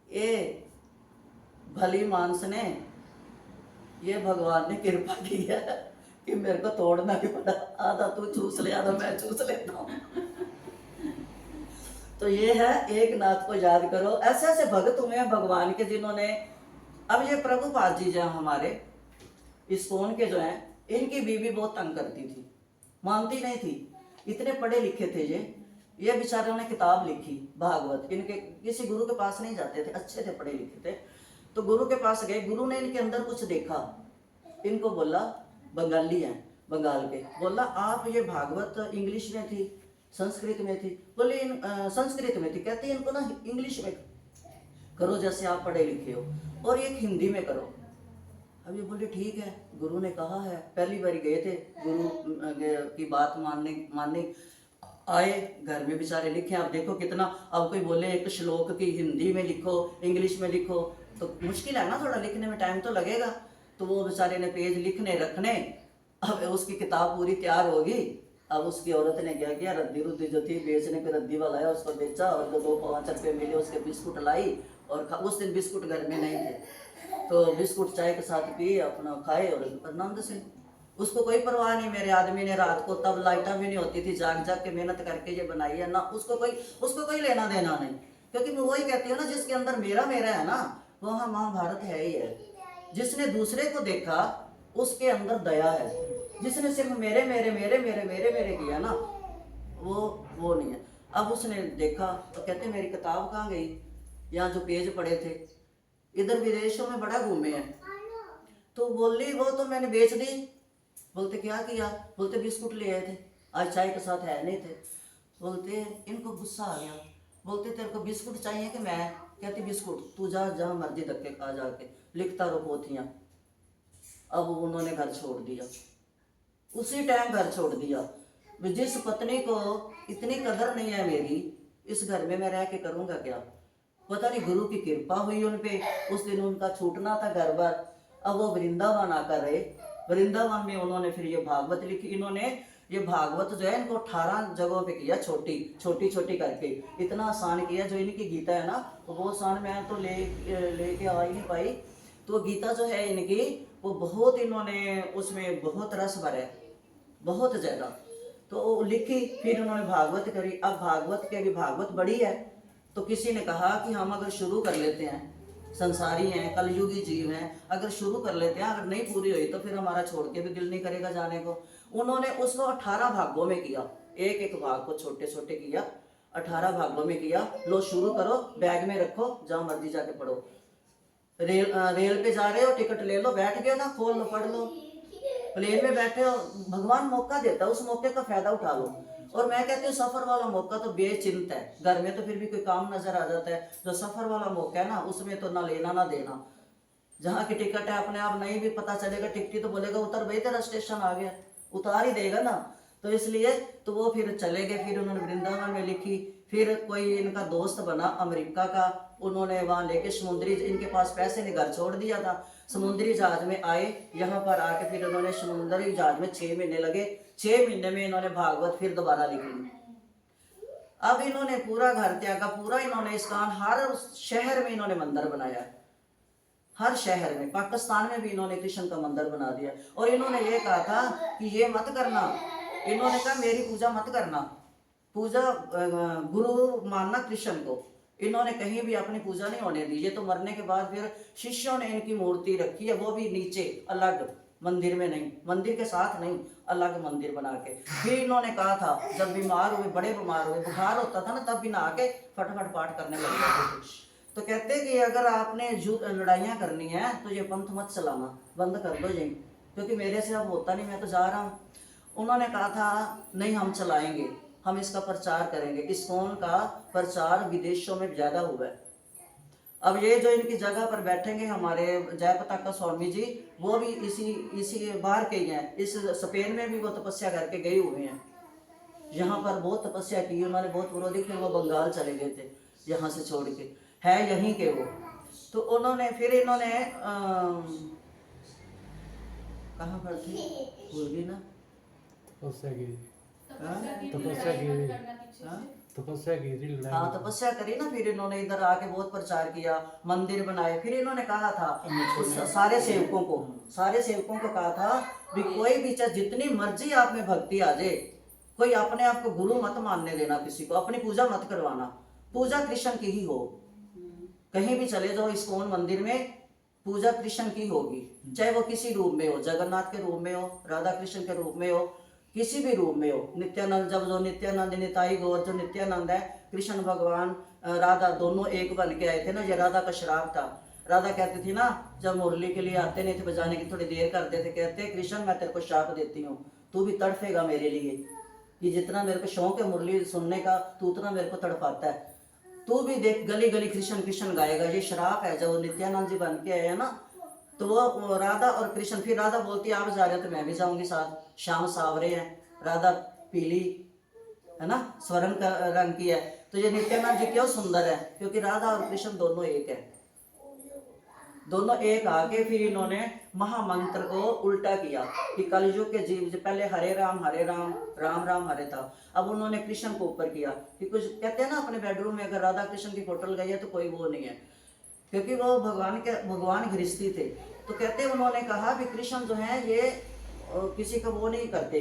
ये भली मानस ने, ये भगवान ने कृपा की है कि मेरे को तोड़ना भी पड़ा, आधा तू चूस ले आधा मैं चूस लेता हूँ। तो ये है, एक नाथ को याद करो। ऐसे ऐसे भक्त हुए हैं भगवान के जिन्होंने। अब ये प्रभुपाद जी जो हमारे इस्कॉन के जो हैं, इनकी बीवी बहुत तंग करती थी, मानती नहीं थी। इतने पढ़े लिखे थे ये बेचारों ने किताब लिखी भागवत। इनके किसी गुरु के पास नहीं जाते थे, अच्छे थे, पढ़े लिखे थे। तो गुरु के पास गए, गुरु ने इनके अंदर कुछ देखा, इनको बोला, बंगाली हैं, बंगाल के, बोला आप ये भागवत इंग्लिश में थी, संस्कृत में थी। बोले संस्कृत में थी। कहते हैं इनको ना इंग्लिश में करो जैसे आप पढ़े लिखे हो, और एक हिंदी में करो। अब ये बोले ठीक है, गुरु ने कहा है। पहली बार गए थे गुरु की बात मानने आए, घर में बेचारे लिखे। अब देखो कितना, अब कोई बोले एक श्लोक की हिंदी में लिखो, इंग्लिश में लिखो, तो मुश्किल है ना, थोड़ा लिखने में टाइम तो लगेगा। तो वो बेचारे ने पेज लिखने रखने, अब उसकी किताब पूरी तैयार होगी। अब उसकी औरत ने क्या किया, रद्दी रुद्दी जो थी बेचने पे रद्दी वाला आया, उसको बेचा और जो 2-5 रुपये मिले उसके बिस्कुट लाई और उस दिन बिस्कुट घर में नहीं थे तो बिस्कुट चाय के साथ पिए, अपना खाए और आनंद से। उसको कोई परवाह नहीं, मेरे आदमी ने रात को तब लाइटा भी नहीं होती थी, जाग जाग के मेहनत करके ये बनाई है ना, उसको कोई लेना देना नहीं। क्योंकि मैं वही कहती हूँ ना, जिसके अंदर मेरा मेरा है ना, वहाँ महाभारत है ही है। जिसने दूसरे को देखा उसके अंदर दया है, जिसने सिर्फ मेरे मेरे मेरे मेरे मेरे मेरे किया ना, वो नहीं है। अब उसने देखा तो कहते मेरी किताब कहाँ गई, यहाँ जो पेज पड़े थे, इधर विदेशों में बड़ा घूमे हैं। तो बोली वो तो मैंने बेच दी। बोलते क्या किया, बोलते बिस्कुट ले आए थे, आज चाय के साथ है नहीं थे। बोलते इनको गुस्सा आ गया, बोलते तेरे को बिस्कुट चाहिए कि मैं, कहती बिस्कुट तू जा जहाँ मर्जी धक्के खा जाके, लिखता रहो पोथियाँ। अब उन्होंने घर छोड़ दिया, उसी टाइम घर छोड़ दिया। जिस पत्नी को इतनी कदर नहीं है मेरी, इस घर में मैं रह के करूँगा क्या। पता नहीं गुरु की कृपा हुई उन पे, उस दिन उनका छूटना था घर बार। अब वो वृंदावन आकर रहे, वृंदावन में उन्होंने फिर ये भागवत लिखी। इन्होंने ये भागवत जो है इनको 18 जगहों पे किया, छोटी छोटी छोटी करके, इतना आसान किया। जो इनकी गीता है ना, वो आसान मैं तो लेके आ ही नहीं पाई। तो गीता जो है इनकी, वो बहुत इन्होंने उसमें बहुत रस भरे, बहुत ज़्यादा। तो लिखी, फिर उन्होंने भागवत करी। अब भागवत के भी भागवत बड़ी है, तो किसी ने कहा कि हम अगर शुरू कर लेते हैं, संसारी हैं, कलयुगी जीव हैं, अगर शुरू कर लेते हैं, अगर नहीं पूरी हुई तो फिर हमारा छोड़ के भी दिल नहीं करेगा जाने को। उन्होंने उसको 18 भागों में किया, एक एक भाग को छोटे छोटे किया, 18 भागों में किया। लो शुरू करो, बैग में रखो, जहाँ मर्जी जाके पढ़ो। रेल पे जा रहे हो, टिकट ले लो, बैठ गए ना, खोल लो पढ़ लो। प्लेन में बैठे हो, भगवान मौका देता है, उस मौके का फायदा उठा लो। और मैं कहती हूँ सफर वाला मौका तो बेचिंत है, घर में तो फिर भी कोई काम नजर आ जाता है। जो सफर वाला मौका है ना, उसमें तो ना लेना ना देना। जहाँ की टिकट है अपने आप नहीं भी पता चलेगा, टिकटी तो बोलेगा उतर भाई तेरा स्टेशन आ गया, उतार ही देगा ना। तो इसलिए तो वो फिर चले गए। फिर उन्होंने वृंदावन में लिखी। फिर कोई इनका दोस्त बना अमेरिका का, उन्होंने वहाँ लेके समुद्री, इनके पास पैसे ने घर छोड़ दिया था, समुद्री जहाज में आए। यहाँ पर आके फिर उन्होंने समुद्री जहाज में 6 महीने लगे। 6 महीने में इन्होंने भागवत फिर दोबारा लिखी। अब इन्होंने पूरा घर त्यागा, पूरा इन्होंने इस्कान, हर शहर में इन्होंने मंदिर बनाया, हर शहर में। पाकिस्तान में भी इन्होंने कृष्ण का मंदिर बना दिया। और इन्होंने ये कहा था कि ये मत करना, इन्होंने कहा मेरी पूजा मत करना, पूजा गुरु मानना कृष्ण को। इन्होंने कहीं भी अपनी पूजा नहीं होने दी। ये तो मरने के बाद फिर शिष्यों ने इनकी मूर्ति रखी है, वो भी नीचे अलग, मंदिर में नहीं, मंदिर के साथ नहीं, अलग मंदिर बना के। फिर इन्होंने कहा था, जब बीमार हुए, बड़े बीमार हुए, बुखार होता था ना, तब भी नहा के फटाफट पाठ करने लग जाते थे। तो कहते कि अगर आपने लड़ाइयाँ करनी है तो ये पंथ मत चलाना, बंद कर दो जी, क्योंकि मेरे से अब होता नहीं, मैं तो जा रहा हूँ। उन्होंने कहा था नहीं हम चलाएंगे, हम इसका प्रचार करेंगे। इस्कॉन का प्रचार विदेशों में ज़्यादा हुआ है। अब ये जो इनकी जगह पर बैठेंगे हमारे जयपताका स्वामी जी, वो भी इसी बाहर के ही हैं। इस स्पेन में भी वो तपस्या करके गए हुए हैं। यहाँ पर बहुत तपस्या की उन्होंने, बहुत विरोधी, फिर वो बंगाल चले गए थे यहाँ से छोड़ के, है यहीं के वो। तो उन्होंने फिर इन्होंने कहाँ पर थे, भूल गई ना, हाँ तपस्या करी ना। फिर इन्होंने इधर आके बहुत प्रचार किया, मंदिर बनाए। फिर इन्होंने कहा था सारे सेवकों को कहा था भी कोई भी चाहे जितनी मर्जी आप में भक्ति आ जाए, कोई अपने आप को गुरु मत मानने देना, किसी को अपनी पूजा मत करवाना, पूजा कृष्ण की ही हो। कहीं भी चले जाओ इस्कॉन मंदिर में, पूजा कृष्ण की होगी, चाहे वो किसी रूप में हो, जगन्नाथ के रूप में हो, राधा कृष्ण के रूप में हो, किसी भी रूप में हो। नित्यानंद, जब जो नित्यानंद निताई गौर, जो नित्यानंद है, कृष्ण भगवान राधा दोनों एक बन के आए थे ना। ये राधा का श्राप था। राधा कहती थी ना, जब मुरली के लिए आते नहीं थे बजाने की, थोड़ी देर करते थे, कहते कृष्ण मैं तेरे को श्राप देती हूँ, तू भी तड़फेगा मेरे लिए, कि जितना मेरे को शौक है मुरली सुनने का, तू उतना मेरे को तड़पाता है, तू भी देख गली गली कृष्ण कृष्ण गाएगा। ये श्राप है। जब वो नित्यानंद जी बन के आए हैं ना, तो वो राधा और कृष्ण, फिर राधा बोलती है आप जा रहे हो तो मैं भी जाऊंगी साथ। श्याम सावरे हैं, राधा पीली है ना, स्वर्ण का रंग की है। तो ये नित्यानंद जी क्यों सुंदर है, क्योंकि राधा और कृष्ण दोनों एक है। दोनों एक आके फिर इन्होंने महामंत्र को उल्टा किया कि कलयुग के जीव जो पहले हरे राम राम राम हरे था, अब उन्होंने कृष्ण को ऊपर किया कि कुछ कहते हैं ना अपने बेडरूम में अगर राधा कृष्ण की फोटो लगाई है तो कोई वो नहीं है, क्योंकि वो भगवान गृहस्थी थे। तो कहते उन्होंने कहा कि कृष्ण जो है ये किसी का वो नहीं करते,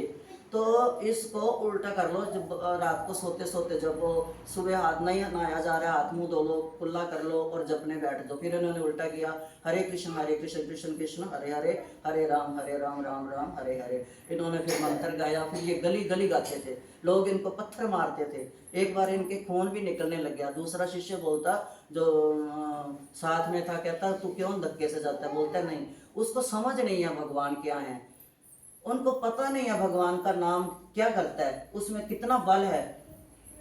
तो इसको उल्टा कर लो। जब रात को सोते सोते जब वो सुबह हाथ नहीं नहाया जा रहा है, हाथ मुंह धो लो, कुल्ला कर लो और जपने बैठ दो। फिर इन्होंने उल्टा किया, हरे कृष्ण कृष्ण कृष्ण हरे हरे, हरे राम राम राम हरे हरे। इन्होंने फिर मंत्र गाया। फिर ये गली गली गाते थे, लोग इनको पत्थर मारते थे। एक बार इनके खून भी निकलने लग गया। दूसरा शिष्य बोलता जो साथ में था, कहता तू क्यों धक्के से जाता है? बोलता नहीं, उसको समझ नहीं है भगवान क्या है, उनको पता नहीं है भगवान का नाम क्या करता है, उसमें कितना बल है,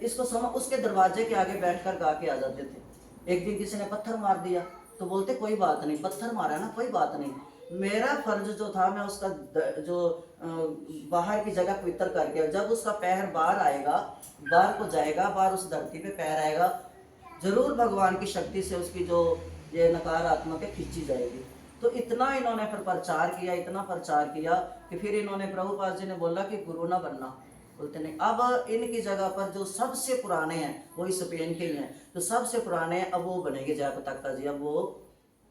इसको समझ। उसके दरवाजे के आगे बैठकर गा के आ जाते थे। एक दिन किसी ने पत्थर मार दिया तो बोलते कोई बात नहीं, पत्थर मारा ना कोई बात नहीं, मेरा फर्ज जो था मैं उसका जो बाहर की जगह पवित्र करके, जब उसका पैर बाहर आएगा, बाहर को जाएगा, बाहर उस धरती पे पैर आएगा, जरूर भगवान की शक्ति से उसकी जो ये नकारात्मक है खींची जाएगी। तो इतना इन्होंने फिर प्रचार किया, इतना प्रचार किया कि फिर इन्होंने प्रभुपाद जी ने बोला कि गुरु ना बनना। बोलते नहीं, अब इनकी जगह पर जो सबसे पुराने हैं वो स्पेन के ही हैं, जो सबसे पुराने हैं अब वो बनेंगे जय पताका जी, अब वो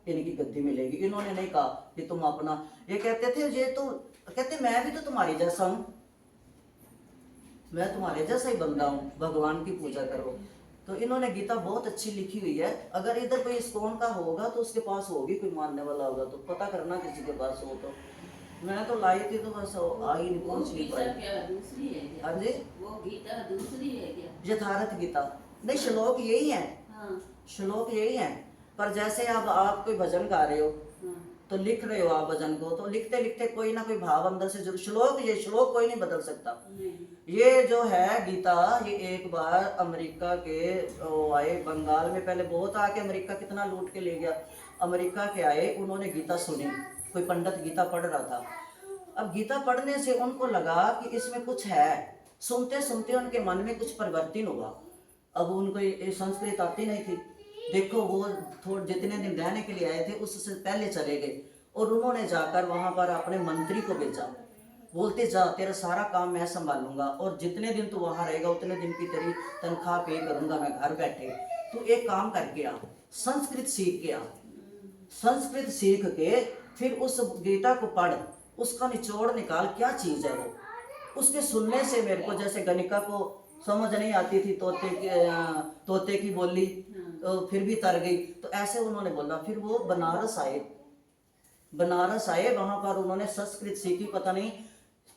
इनकी गद्दी मिलेगी। इन्होंने नहीं कहा कि तुम अपना, ये कहते थे ये तो कहते मैं भी तो तुम्हारी जैसा हूँ, मैं तुम्हारे जैसा ही बंदा हूँ, भगवान की पूजा करो। तो इन्होंने गीता बहुत अच्छी लिखी हुई है। अगर इधर कोई इस्कॉन का होगा तो उसके पास होगी, कोई मानने वाला होगा तो पता करना किसी के पास हो तो। मैं तो लाई थी तो बस आई नहीं, पहुंच नहीं पाई। हाँ जी,
वो गीता दूसरी है क्या?
यथार्थ गीता नहीं, श्लोक यही है।
हाँ।
श्लोक यही है, पर जैसे अब आप कोई भजन गा रहे हो तो लिख रहे हो आप भजन को, तो लिखते लिखते कोई ना कोई भाव अंदर से जरूर, श्लोक ये श्लोक कोई नहीं बदल सकता। ये जो है गीता, ये एक बार अमेरिका के आए बंगाल में, पहले बहुत आके अमेरिका कितना लूट के ले गया। अमेरिका के आए, उन्होंने गीता सुनी, कोई पंडित गीता पढ़ रहा था। अब गीता पढ़ने से उनको लगा कि इसमें कुछ है, सुनते सुनते उनके मन में कुछ परिवर्तन हुआ। अब उनको ये संस्कृत आती नहीं थी, देखो वो थोड़े जितने दिन रहने के लिए आए थे उससे पहले चले गए, और उन्होंने जाकर वहां पर अपने मंत्री को भेजा, बोलते जा तेरा सारा काम मैं संभालूंगा और जितने दिन तू वहां रहेगा उतने दिन की तेरी तनख्वाह पे करूंगा मैं घर बैठे। तू एक काम करके आ, संस्कृत सीख के आ, संस्कृत सीख के फिर उस गीता को पढ़, उसका निचोड़ निकाल क्या चीज है वो। उसके सुनने से मेरे को, जैसे गणिका को समझ नहीं आती थी तोते की बोली, तो फिर भी तर गई, तो ऐसे उन्होंने बोला। फिर वो बनारस आए, वहां पर उन्होंने संस्कृत सीखी, पता नहीं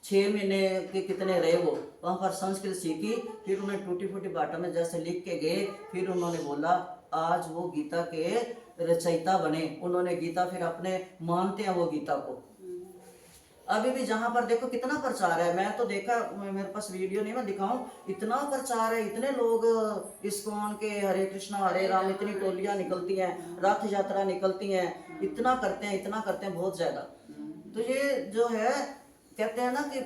6 महीने के कितने रहे वो वहां पर संस्कृत सीखी। फिर उन्हें टूटी फूटी बाटा में जैसे लिख के गए, फिर उन्होंने बोला आज वो गीता के रचयिता बने। उन्होंने गीता फिर अपने मानते हैं वो गीता को। अभी भी जहां पर देखो कितना प्रचार है, मैं तो देखा, मेरे पास वीडियो नहीं मैं दिखाऊं, इतना प्रचार है, इतने लोग इस्कॉन के हरे कृष्णा हरे राम, इतनी टोलियां निकलती हैं, रथ यात्रा निकलती हैं, इतना करते हैं बहुत ज्यादा। तो ये जो है कहते हैं ना कि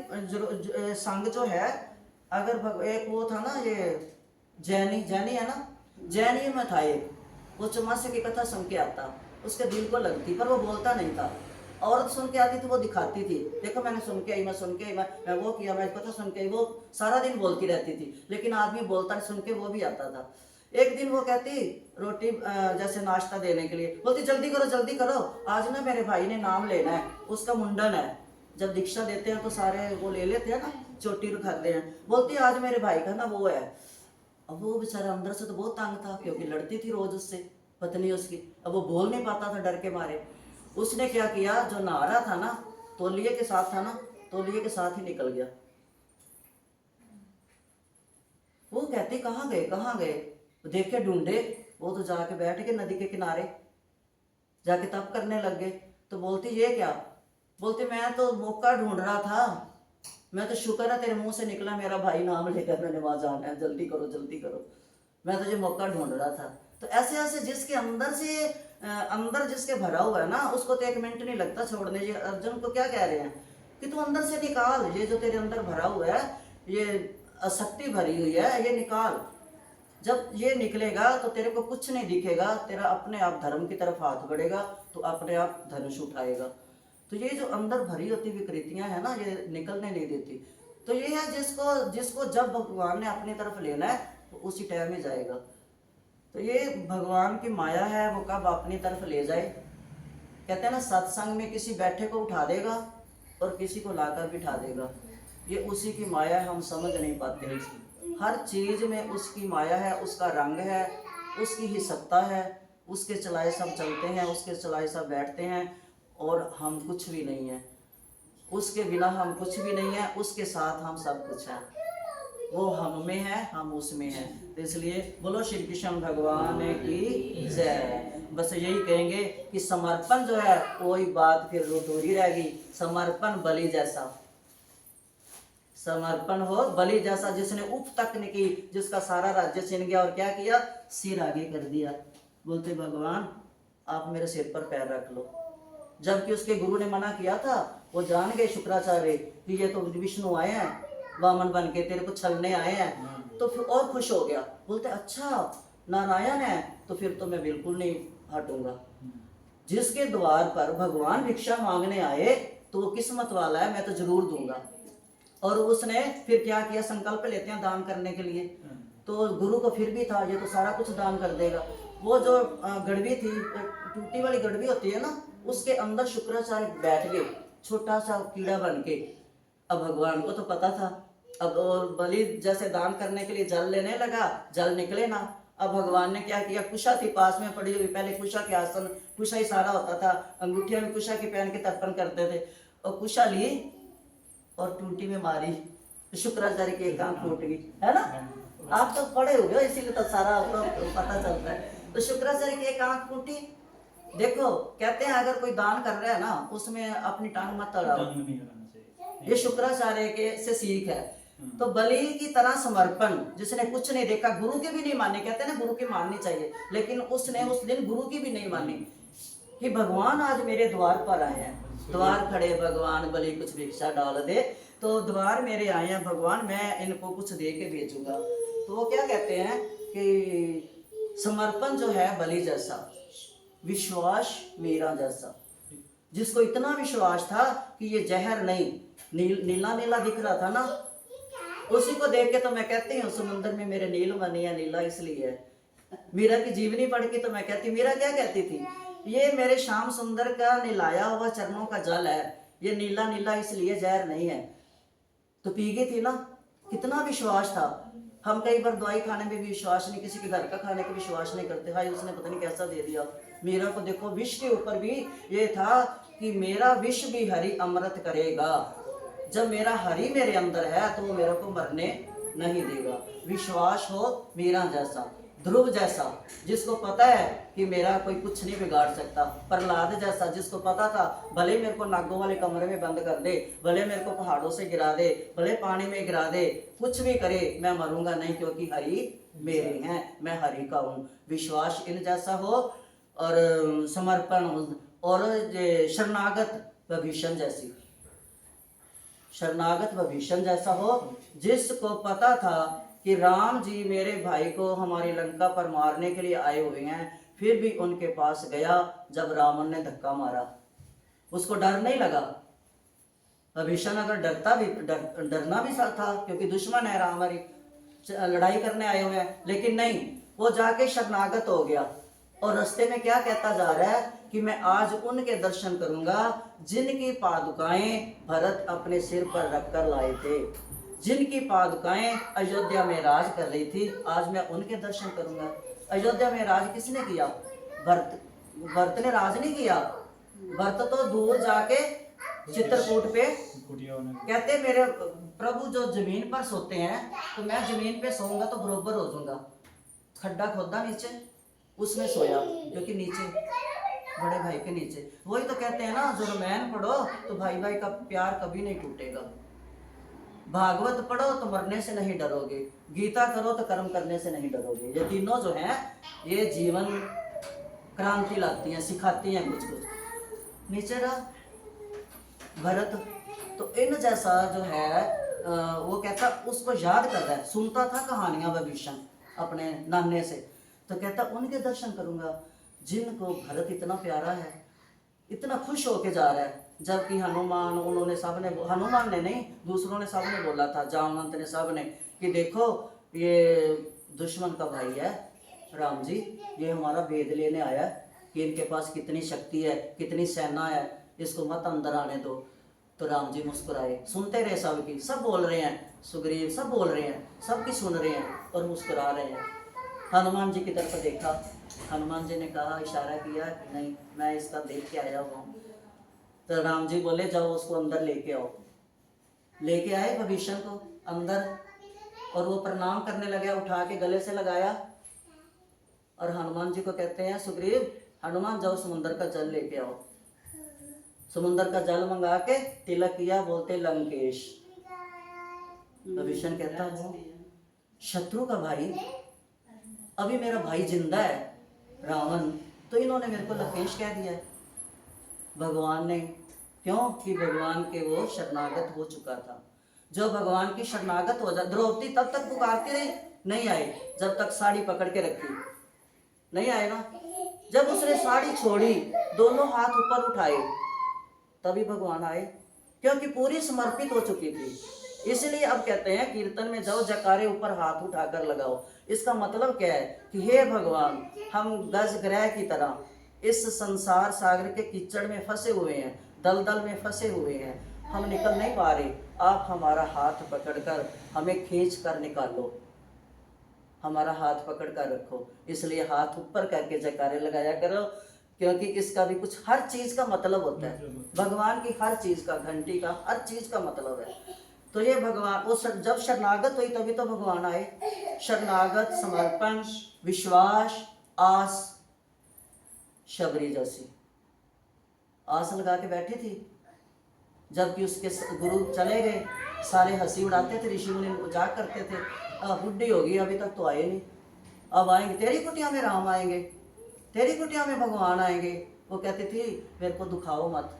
संघ जो है, अगर एक वो था ना, ये जैनी है ना, जैनी में था एक, वो चौमासे की कथा सुन के आता, उसके दिल को लगती, पर वो बोलता नहीं था। औरत सुन के आती थी, वो दिखाती थी, देखो मैंने सुन के आई, मैं वो किया, मैं कथा सुन के आई, वो सारा दिन बोलती रहती थी, लेकिन आदमी बोलता सुन के वो भी आता था। एक दिन वो कहती रोटी जैसे नाश्ता देने के लिए, बोलती जल्दी करो, आज ना मेरे भाई ने नाम लेना है, उसका मुंडन है। जब दीक्षा देते हैं तो सारे वो ले लेते हैं ना, चोटी रखाते हैं। बोलती आज मेरे भाई का ना वो है। अब वो बेचारा अंदर से तो बहुत तंग था, क्योंकि लड़ती थी रोज उससे पत्नी उसकी, अब वो बोल नहीं पाता था डर के मारे। उसने क्या किया, जो नहा रहा था ना, तौलिए के साथ था ना, तौलिए के साथ ही निकल गया। वो कहते कहाँ गए, देखे ढूंढे, वो तो जाके बैठ के नदी के किनारे जाके तप करने लग गए। तो बोलती ये क्या, बोलती मैं तो मौका ढूंढ रहा था, मैं तो शुक्र है तेरे मुंह से निकला मेरा भाई नाम लेकर, मैंने वहां जाना है, जल्दी करो, मैं तुझे मौका ढूंढ रहा था। तो ऐसे जिसके अंदर जिसके भरा हुआ है ना, उसको तो 1 मिनट नहीं लगता छोड़ने। ये अर्जुन को क्या कह रहे हैं कि तू अंदर से निकाल, ये जो तेरे अंदर भरा हुआ है, ये अशक्ति भरी हुई है, ये निकाल। जब ये निकलेगा तो तेरे को कुछ नहीं दिखेगा, तेरा अपने आप धर्म की तरफ हाथ बढ़ेगा, तो अपने आप धनुष उठाएगा। तो ये जो अंदर भरी होती विकृतियां है ना, ये निकलने नहीं देती। तो ये है जिसको जिसको जब भगवान ने अपनी तरफ लेना है तो उसी टाइम ही जाएगा। तो ये भगवान की माया है, वो कब अपनी तरफ ले जाए। कहते हैं ना, सत्संग में किसी बैठे को उठा देगा और किसी को लाकर बिठा देगा। ये उसी की माया है, हम समझ नहीं पाते। हर चीज में उसकी माया है, उसका रंग है, उसकी ही सत्ता है। उसके चलाए सब चलते हैं, उसके चलाए सब बैठते हैं, और हम कुछ भी नहीं है। उसके बिना हम कुछ भी नहीं है, उसके साथ हम सब कुछ हैं। वो हम में है, हम उसमें हैं। तो इसलिए बोलो श्री कृष्ण भगवान की जय। बस यही कहेंगे कि समर्पण जो है, वही बात फिर अधूरी रहेगी। समर्पण बलि जैसा, समर्पण हो बलि जैसा, जिसने उप तक नहीं की, जिसका सारा राज्य छीन गया और क्या किया, सिर आगे कर दिया। बोलते भगवान आप मेरे सिर पर पैर रख लो। जबकि उसके गुरु ने मना किया था। वो जान गए शुक्राचार्य कि ये तो विष्णु आए हैं वामन बन के, तेरे को छलने आए हैं। तो फिर और खुश हो गया, बोलते अच्छा नारायण है, तो फिर तो मैं बिल्कुल नहीं हटूंगा। जिसके द्वार पर भगवान भिक्षा मांगने आए तो वो किस्मत वाला है, मैं तो जरूर दूंगा। और उसने फिर क्या किया, संकल्प लेते हैं दान करने के लिए। तो गुरु को फिर भी था ये तो सारा कुछ दान कर देगा। वो जो गड़वी थी, टूटी वाली गड़वी होती है ना, उसके अंदर शुक्राचार्य बैठ गए, छोटा सा कीड़ा बन के। अब भगवान को तो पता था। अब बलि जैसे दान करने के लिए जल लेने लगा, जल निकले ना। अब भगवान ने क्या किया, कुशा थी पास में पड़ी हुई, पहले कुशा के आसन, कुशा ही सारा होता था, अंगूठिया में कुशा की पहन के तर्पण करते थे। और कुशा ली और टूटी में मारी, शुक्राचार्य की एक आंख फूट गई, है ना। आप तो पढ़े हुए हो इसीलिए तो सारा आपको पता चलता है। तो शुक्राचार्य की एक आंख फूटी। देखो कहते हैं अगर कोई दान कर रहा है ना, उसमें अपनी टांग मत अड़ाओ। ये शुक्राचार्य के से सीख है। तो बलि की तरह समर्पण, जिसने कुछ नहीं देखा, गुरु की भी नहीं मानी। कहते हैं ना गुरु की माननी चाहिए, लेकिन उसने उस दिन गुरु की भी नहीं मानी कि भगवान आज मेरे द्वार पर आए हैं। द्वार खड़े भगवान बलि कुछ भिक्षा डाल दे, तो द्वार मेरे आए हैं भगवान, मैं इनको कुछ दे के भेजूंगा। तो वो क्या कहते हैं कि समर्पण जो है बलि जैसा, विश्वास मेरा जैसा। जिसको इतना विश्वास था कि ये जहर नहीं, नीला नीला दिख रहा था ना, उसी को देख के तो मैं कहती हूँ समुद्र में मेरे नीलमणि है, नीला इसलिए है। मीरा की जीवनी पढ़ के तो मैं कहती, मीरा क्या कहती थी, ये मेरे श्याम सुंदर का निलाया हुआ चरणों का जल है, ये नीला नीला इसलिए जहर नहीं है। तो पी गई थी ना, कितना विश्वास था। हम कई बार दवाई खाने में भी विश्वास नहीं, किसी के घर का खाने का विश्वास नहीं करते, हाय उसने पता नहीं कैसा दे दिया। मीरा को देखो, विष के ऊपर भी ये था कि मेरा विष भी हरि अमृत करेगा। जब मेरा हरि मेरे अंदर है तो वो मेरे को मरने नहीं देगा। विश्वास हो मीरा जैसा, ध्रुव जैसा, जिसको पता है कि मेरा कोई कुछ नहीं बिगाड़ सकता। प्रहलाद जैसा, जिसको पता था भले मेरे को नागों वाले कमरे में बंद कर दे, भले मेरे को पहाड़ों से गिरा दे, भले पानी में गिरा दे, कुछ भी करे मैं मरूंगा नहीं, क्योंकि हरि मेरे हैं, मैं हरि का हूँ। विश्वास इन जैसा हो और समर्पण हो, और शरणागत विभीषण जैसी, शरणागत विभीषण जैसा हो, जिसको पता था कि राम जी मेरे भाई को हमारी लंका पर मारने के लिए आए हुए हैं, फिर भी उनके पास गया। जब रावण ने धक्का मारा उसको डर नहीं लगा। विभीषण अगर डरता भी, डरना भी था, क्योंकि दुश्मन है राम, हमारी लड़ाई करने आए हुए हैं, लेकिन नहीं, वो जाके शरणागत हो गया। और रास्ते में क्या कहता जा रहा है कि मैं आज उनके दर्शन करूंगा जिनकी पादुकाएं भरत अपने सिर पर रखकर लाए थे, जिनकी पादुकाएं अयोध्या में राज कर रही थी, आज मैं उनके दर्शन करूंगा। अयोध्या में राज किसने किया? भरत। भरत ने राज नहीं किया, भरत तो दूर जाके चित्रकूट पे, कहते मेरे प्रभु जो जमीन पर सोते हैं, तो मैं जमीन पे सोऊंगा तो बरोबर हो जाऊंगा। खड्डा खोदा नीचे, उसमें सोया, क्योंकि नीचे बड़े भाई के नीचे। वही तो कहते हैं ना, जो रामायण पढ़ो तो भाई भाई का प्यार कभी नहीं टूटेगा, भागवत पढ़ो तो मरने से नहीं डरोगे, गीता करो तो कर्म करने से नहीं डरोगे। ये तीनों जो हैं ये जीवन क्रांति लाती हैं, सिखाती हैं कुछ कुछ। नीचे रहा भरत, तो इन जैसा जो है वो कहता, उसको याद कर रहा है, सुनता था कहानियां विभीषण, अपने नाने से। तो कहता उनके दर्शन करूंगा जिनको भरत इतना प्यारा है, इतना खुश होके जा रहा है। जबकि हनुमान, उन्होंने सब ने, हनुमान ने नहीं, दूसरों ने सब ने बोला था, जामवंत ने, सब ने, कि देखो ये दुश्मन का भाई है राम जी, ये हमारा भेद लेने आया है कि इनके पास कितनी शक्ति है, कितनी सेना है, इसको मत अंदर आने दो। तो राम जी मुस्कुराए, सुनते रहे सबकी, सब बोल रहे हैं, सुग्रीव सब बोल रहे हैं, सबकी सुन रहे हैं और मुस्कुरा रहे हैं। हनुमान जी की तरफ देखा, हनुमान जी ने कहा, इशारा किया कि नहीं मैं इसका देख के आया हुआ हूँ। तो राम जी बोले जाओ उसको अंदर लेके आओ। लेके आए विभीषण को अंदर, और वो प्रणाम करने लगे, उठा के गले से लगाया और हनुमान जी को कहते हैं, सुग्रीव हनुमान जाओ समुद्र का जल लेके आओ। समुद्र का जल मंगा के तिलक किया, बोलते लंकेश। विभीषण कहता हूँ शत्रु का भाई, अभी मेरा भाई जिंदा है रावण, तो इन्होंने मेरे को लंकेश कह दिया है भगवान ने। क्यों कि भगवान के वो शरणागत हो चुका था। जो भगवान की शरणागत हो जाए, द्रौपदी तब तक पुकारती रही, नहीं आई जब तक साड़ी पकड़ के रखी, नहीं आए ना। जब उसने साड़ी छोड़ी, दोनों हाथ ऊपर उठाए, तभी भगवान आए, क्योंकि पूरी समर्पित हो चुकी थी। इसलिए अब कहते हैं कीर्तन में जाओ जकारे ऊपर हाथ उठाकर लगाओ। इसका मतलब क्या है कि हे भगवान, हम गज ग्रह की तरह इस संसार सागर के कीचड़ में फंसे हुए हैं, दलदल में फंसे हुए हैं, हम निकल नहीं पा रहे। आप हमारा हाथ पकड़कर हमें खींच कर निकालो, हमारा हाथ पकड़ कर रखो। इसलिए हाथ ऊपर करके जयकारे लगाया करो, क्योंकि इसका भी कुछ, हर चीज का मतलब होता है। भगवान की हर चीज का, घंटी का, हर चीज का मतलब है। तो ये भगवान, वो जब शरणागत हुई तभी तो भगवान आए। शरणागत, समर्पण, विश्वास, आस, शबरी जैसी आस लगा के बैठी थी। जबकि उसके गुरु चले गए, सारे हंसी उड़ाते थे, ऋषि मुनि मजाक करते थे, बुढ़ी होगी अभी तक तो आए नहीं, अब आएंगे, तेरी कुटिया में राम आएंगे, तेरी कुटिया में भगवान आएंगे। वो कहती थी मेरे को दुखाओ मत।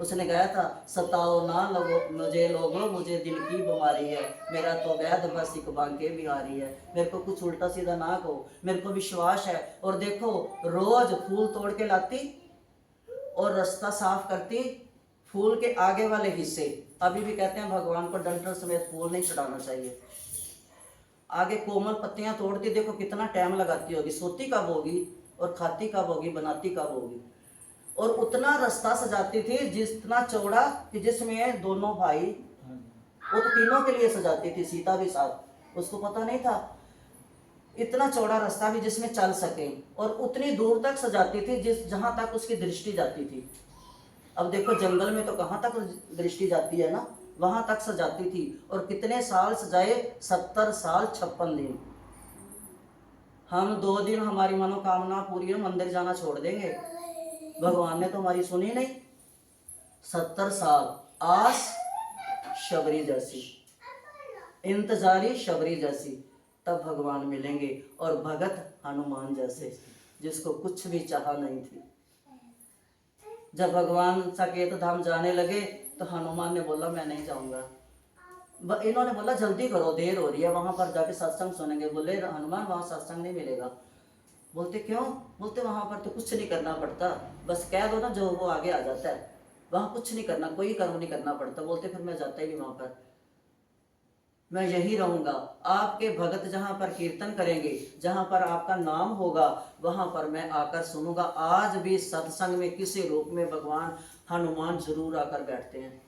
उसने कहा था, सताओ ना लोगो मुझे, लोगों मुझे दिल की बीमारी है, मेरा तो वैद बस एक बांके बिहारी है, मेरे को कुछ उल्टा सीधा ना कहो, मेरे को विश्वास है। और देखो रोज फूल तोड़ के लाती और रास्ता साफ करती, फूल के आगे वाले हिस्से। अभी भी कहते हैं भगवान को डंठल समेत फूल नहीं चढ़ाना चाहिए। आगे कोमल पत्तियां तोड़ती, देखो कितना टाइम लगाती होगी, सोती कब होगी और खाती कब होगी, बनाती कब होगी। और उतना रास्ता सजाती थी जितना चौड़ा कि जिसमें दोनों भाई, वो तो तीनों के लिए सजाती थी, सीता भी साथ, उसको पता नहीं था। इतना चौड़ा रास्ता भी जिसमें चल सके, और उतनी दूर तक सजाती थी जिस जहां तक उसकी दृष्टि जाती थी। अब देखो जंगल में तो कहाँ तक दृष्टि जाती है ना, वहां तक सजाती थी। और कितने साल सजाए, 70 साल 56 दिन। हम 2 दिन हमारी मनोकामना पूरी हो, मंदिर जाना छोड़ देंगे, भगवान ने तो हमारी सुनी नहीं। 70 साल आस शबरी जैसी, इंतजारी शबरी जैसी, तब भगवान मिलेंगे। और भगत हनुमान जैसे, जिसको कुछ भी चाह नहीं थी। जब भगवान साकेत धाम जाने लगे तो हनुमान ने बोला मैं नहीं जाऊंगा। इन्होंने बोला जल्दी करो, देर हो रही है, वहां पर जाके सत्संग सुनेंगे। बोले हनुमान वहां सत्संग नहीं मिलेगा। बोलते क्यों? बोलते वहां पर तो कुछ नहीं करना पड़ता, बस कह दो ना जो वो आगे आ जाता है, वहां कुछ नहीं करना, कोई कर्म नहीं करना पड़ता। बोलते फिर मैं जाता ही नहीं वहां पर, मैं यही रहूंगा। आपके भगत जहां पर कीर्तन करेंगे, जहां पर आपका नाम होगा, वहां पर मैं आकर सुनूंगा। आज भी सत्संग में किसी रूप में भगवान हनुमान जरूर आकर बैठते हैं,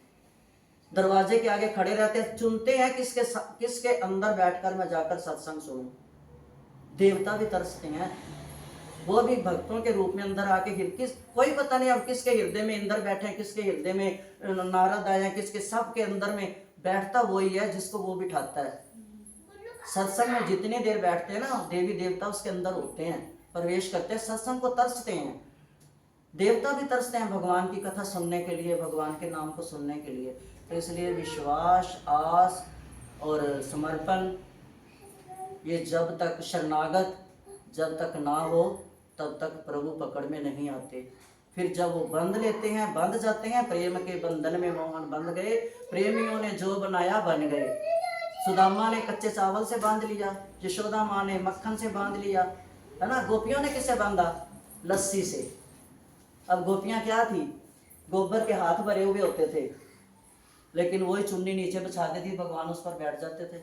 दरवाजे के आगे खड़े रहते हैं, चुनते हैं किसके अंदर बैठकर मैं जाकर सत्संग सुनूं। देवता भी तरसते हैं, वो भी भक्तों के रूप में अंदर आके कोई पता नहीं अब किसके हृदय में इंद्र बैठे हैं, किसके हृदय में नारद आए हैं, किसके, सबके अंदर में बैठता वही है जिसको वो बिठाता है। सत्संग में जितनी देर बैठते हैं ना, देवी देवता उसके अंदर होते हैं, प्रवेश करते हैं, सत्संग को तरसते हैं। देवता भी तरसते हैं भगवान की कथा सुनने के लिए, भगवान के नाम को सुनने के लिए। तो इसलिए विश्वास, आस और समर्पण, ये जब तक शरणागत जब तक ना हो तब तक प्रभु पकड़ में नहीं आते। फिर जब वो बंध लेते हैं, बंध जाते हैं, प्रेम के बंधन में मोहन बंध गए, प्रेमियों ने जो बनाया बन गए। सुदामा ने कच्चे चावल से बांध लिया, यशोदा माँ ने मक्खन से बांध लिया, है ना। गोपियों ने किससे बांधा? लस्सी से। अब गोपियां क्या थी, गोबर के हाथ भरे हुए होते थे, लेकिन वही चुन्नी नीचे बिछा देती थी, भगवान उस पर बैठ जाते थे,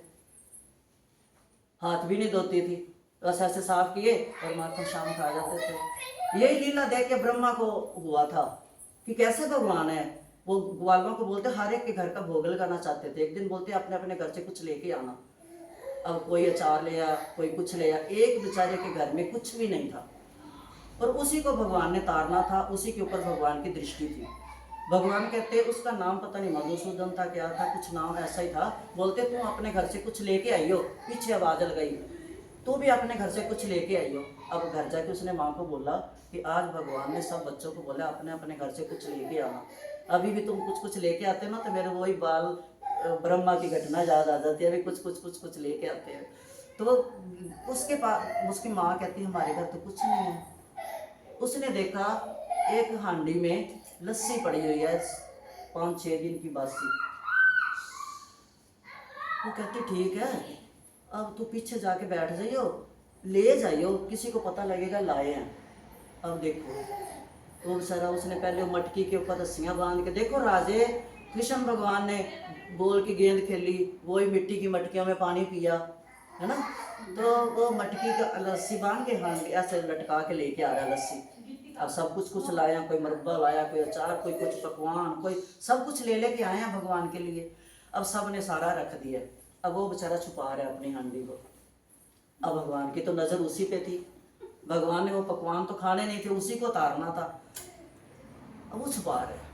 हाथ भी नहीं धोती थी, बस ऐसे साफ किए और माखन शाम खा जाते थे। यही लीला देख के ब्रह्मा को हुआ था कि कैसे भगवान है। वो ग्वालों को बोलते हर एक के घर का भोग लगाना चाहते थे। एक दिन बोलते अपने अपने घर से कुछ लेके आना। अब कोई अचार ले आया, कोई कुछ ले आया, एक बेचारे के घर में कुछ भी नहीं था, और उसी को भगवान ने तारना था, उसी के ऊपर भगवान की दृष्टि थी। भगवान कहते उसका नाम पता नहीं मधुसूदन था, क्या था, कुछ नाम ऐसा ही था। बोलते तू अपने घर से कुछ लेके आई हो, पीछे आवाज लगाई, तू भी अपने घर से कुछ लेके आई हो। अब घर जाके उसने माँ को बोला कि आज भगवान ने सब बच्चों को बोला अपने अपने घर से कुछ लेके आना, अभी भी तुम कुछ कुछ लेके आते ना तो मेरे वही बाल ब्रह्मा की घटना याद आ जाती है, अभी कुछ लेके आते हैं। तो उसके पास उसकी माँ कहती है हमारे घर तो कुछ नहीं है। उसने देखा एक हांडी में लस्सी पड़ी हुई है 5-6 दिन की बासी। वो कहती ठीक है, अब तू पीछे जाके बैठ जाइयो, ले जाइयो, किसी को पता लगेगा लाए हैं। अब देखो वो बेचारा, उसने पहले वो मटकी के ऊपर रस्सियां बांध के, देखो राजे कृष्ण भगवान ने बोल की गेंद खेली, वही मिट्टी की मटकियों में पानी पिया, है ना। तो वो मटकी का रस्सी बांध के हांडी ऐसे लटका के लेके आ रहा है लस्सी। अब सब कुछ लाया, कोई मुरब्बा लाया, कोई अचार, कोई कुछ पकवान, कोई सब कुछ ले लेके आए हैं भगवान के लिए। अब सब ने सारा रख दिया। अब वो बेचारा छुपा रहा है अपनी हांडी को। अब भगवान की तो नजर उसी पे थी, भगवान ने वो पकवान तो खाने नहीं थे, उसी को तारना था। अब वो छुपा रहे।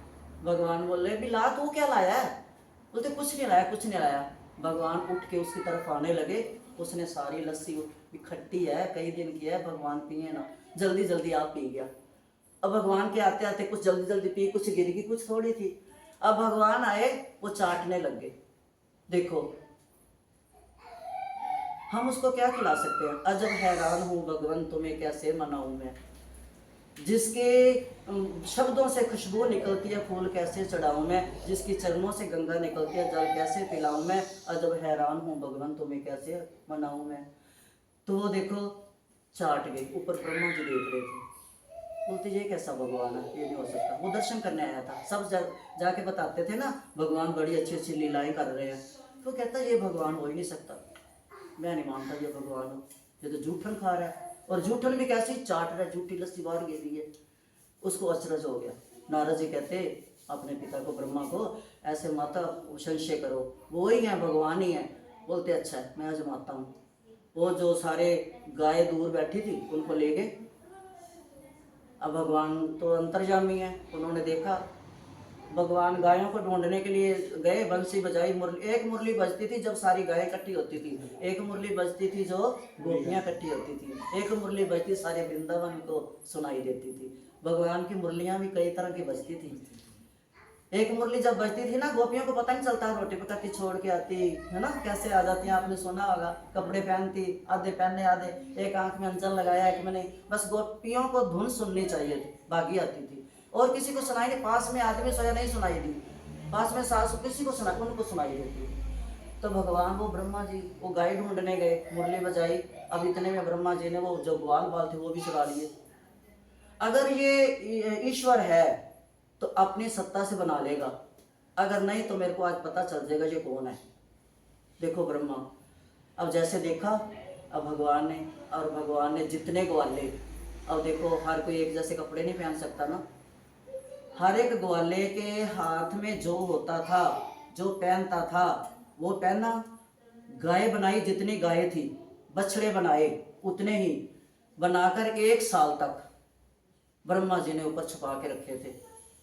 भगवान बोले भी ला, तू क्या लाया है? बोलते कुछ नहीं लाया, कुछ नहीं लाया। भगवान उठ के उसकी तरफ आने लगे। उसने सारी लस्सी, खट्टी है, कई दिन की है, भगवान पिए ना, जल्दी जल्दी आप पी गया। अब भगवान के आते आते कुछ जल्दी जल्दी पी, कुछ गिर गई, कुछ थोड़ी थी। अब भगवान आए, वो चाटने लग गए। देखो हम उसको क्या खिला सकते हैं? अजब हैरान हूँ भगवान तुम्हें कैसे मनाऊं मैं, जिसके शब्दों से खुशबू निकलती है फूल कैसे चढ़ाऊं मैं, जिसकी चरणों से गंगा निकलती है जल कैसे पिलाऊं मैं। अजब हैरान हूँ भगवान तुम्हें कैसे मनाऊं मैं। तो वो देखो चाट गई। ऊपर ब्रह्मा जी देख रहे थे, बोलते ये कैसा भगवान है, ये नहीं हो सकता। वो दर्शन करने आया था, सब जाके बताते थे ना भगवान बड़ी अच्छी अच्छी लीलाएं कर रहे हैं। तो कहता ये भगवान हो ही नहीं सकता, मैं नहीं मानता ये भगवान हो, ये तो जूठन खा रहा है, और जूठन भी कैसी चाट रहा है, झूठी लस्सी बाहर गिर रही है। उसको अचरज हो गया। नारद जी कहते अपने पिता को, ब्रह्मा को, ऐसे माता संशय करो, वो ही है, भगवान ही है। बोलते अच्छा है मैं आजमाता हूँ। वो जो सारे गाय दूर बैठी थी उनको ले गए। अब भगवान तो अंतर्यामी है, उन्होंने देखा भगवान गायों को ढूंढने के लिए गए, बंसी बजाई, मुरली, एक मुरली बजती थी जब सारी गायें इकट्ठी होती थी, एक मुरली बजती थी जो गोपियां इकट्ठी होती थी, एक मुरली बजती सारे वृंदावन को सुनाई देती थी। भगवान की मुरलियां भी कई तरह की बजती थी। एक मुरली जब बजती थी ना, गोपियों को पता नहीं चलता, रोटी पकाती छोड़ के आती है ना, कैसे आ जाती है, आपने सुना होगा। कपड़े पहनती, आधे पहने आधे, एक आंख में अंजन लगाया, एक में नहीं, बस गोपियों को धुन सुननी चाहिए थी, बागी आती थी। और किसी को सुनाई नहीं, पास में आदमी सोया नहीं सुनाई दी, पास में सास किसी को सुना, उनको सुनाई देती। तो भगवान वो ब्रह्मा जी वो गाय ढूंढने गए, मुरली बजाई। अब इतने में ब्रह्मा जी ने वो जो ग्वाल बाल थे वो भी चुरा लिए। अगर ये ईश्वर है तो अपनी सत्ता से बना लेगा, अगर नहीं तो मेरे को आज पता चल जाएगा ये कौन है। देखो ब्रह्मा, अब जैसे देखा, अब भगवान ने, और भगवान ने जितने ग्वाले, अब देखो हर कोई एक जैसे कपड़े नहीं पहन सकता ना, हर एक ग्वाले के हाथ में जो होता था, जो पहनता था वो पहना। गाय बनाई, जितनी गाय थी, बछड़े बनाए उतने ही, बनाकर 1 साल तक ब्रह्मा जी ने ऊपर छुपा के रखे थे।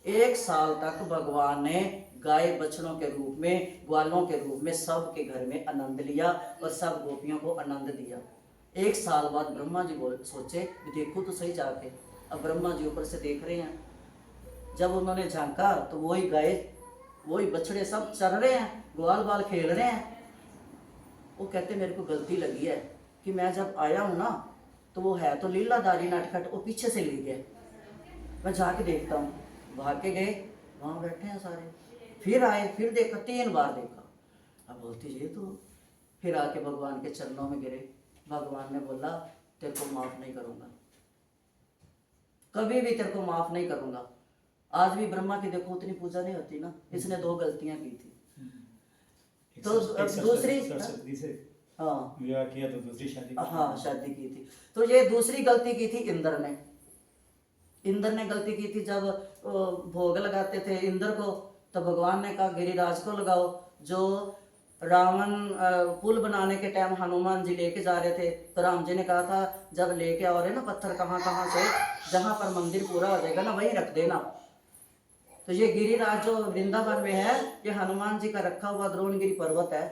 1 साल तक भगवान ने गाय बछड़ों के रूप में, ग्वालों के रूप में सबके घर में आनंद लिया और सब गोपियों को आनंद दिया। 1 साल बाद ब्रह्मा जी सोचे देखो तो सही जाके। अब ब्रह्मा जी ऊपर से देख रहे हैं, जब उन्होंने झांका तो वही गाय वही बछड़े सब चल रहे हैं, ग्वाल बाल खेल रहे हैं। वो कहते मेरे को गलती लगी है कि मैं जब आया हूँ ना तो वो है तो लीलाधारी नटखट, वो पीछे से ले गया, मैं जाके देखता हूँ। भाग के गए, वहाँ बैठे हैं सारे। फिर आए, फिर देखा, 3 बार देखा। अब बोलती ये तो, फिर आके भगवान के चरणों में गिरे, भगवान ने बोला तेरे को माफ नहीं करूंगा, कभी भी तेरे को माफ नहीं करूंगा। आज भी ब्रह्मा की देखो उतनी पूजा नहीं होती ना, इसने 2 गलतियां की थी। तो दूसरी
सरस्वती से
हाँ
विवाह किया तो दूसरी शादी
हाँ शादी की थी। तो ये दूसरी गलती की थी इंद्र ने। इंद्र ने गलती की थी, जब भोग लगाते थे इंद्र को, तो भगवान ने कहा गिरिराज को लगाओ। जो रावण पुल बनाने के टाइम हनुमान जी लेके जा रहे थे, तो राम जी ने कहा था जब लेके आ रहे ना पत्थर कहाँ कहाँ से, जहाँ पर मंदिर पूरा हो जाएगा ना वहीं रख देना। तो ये गिरिराज जो वृंदावन में है, ये हनुमान जी का रखा हुआ द्रोणगिरी पर्वत है।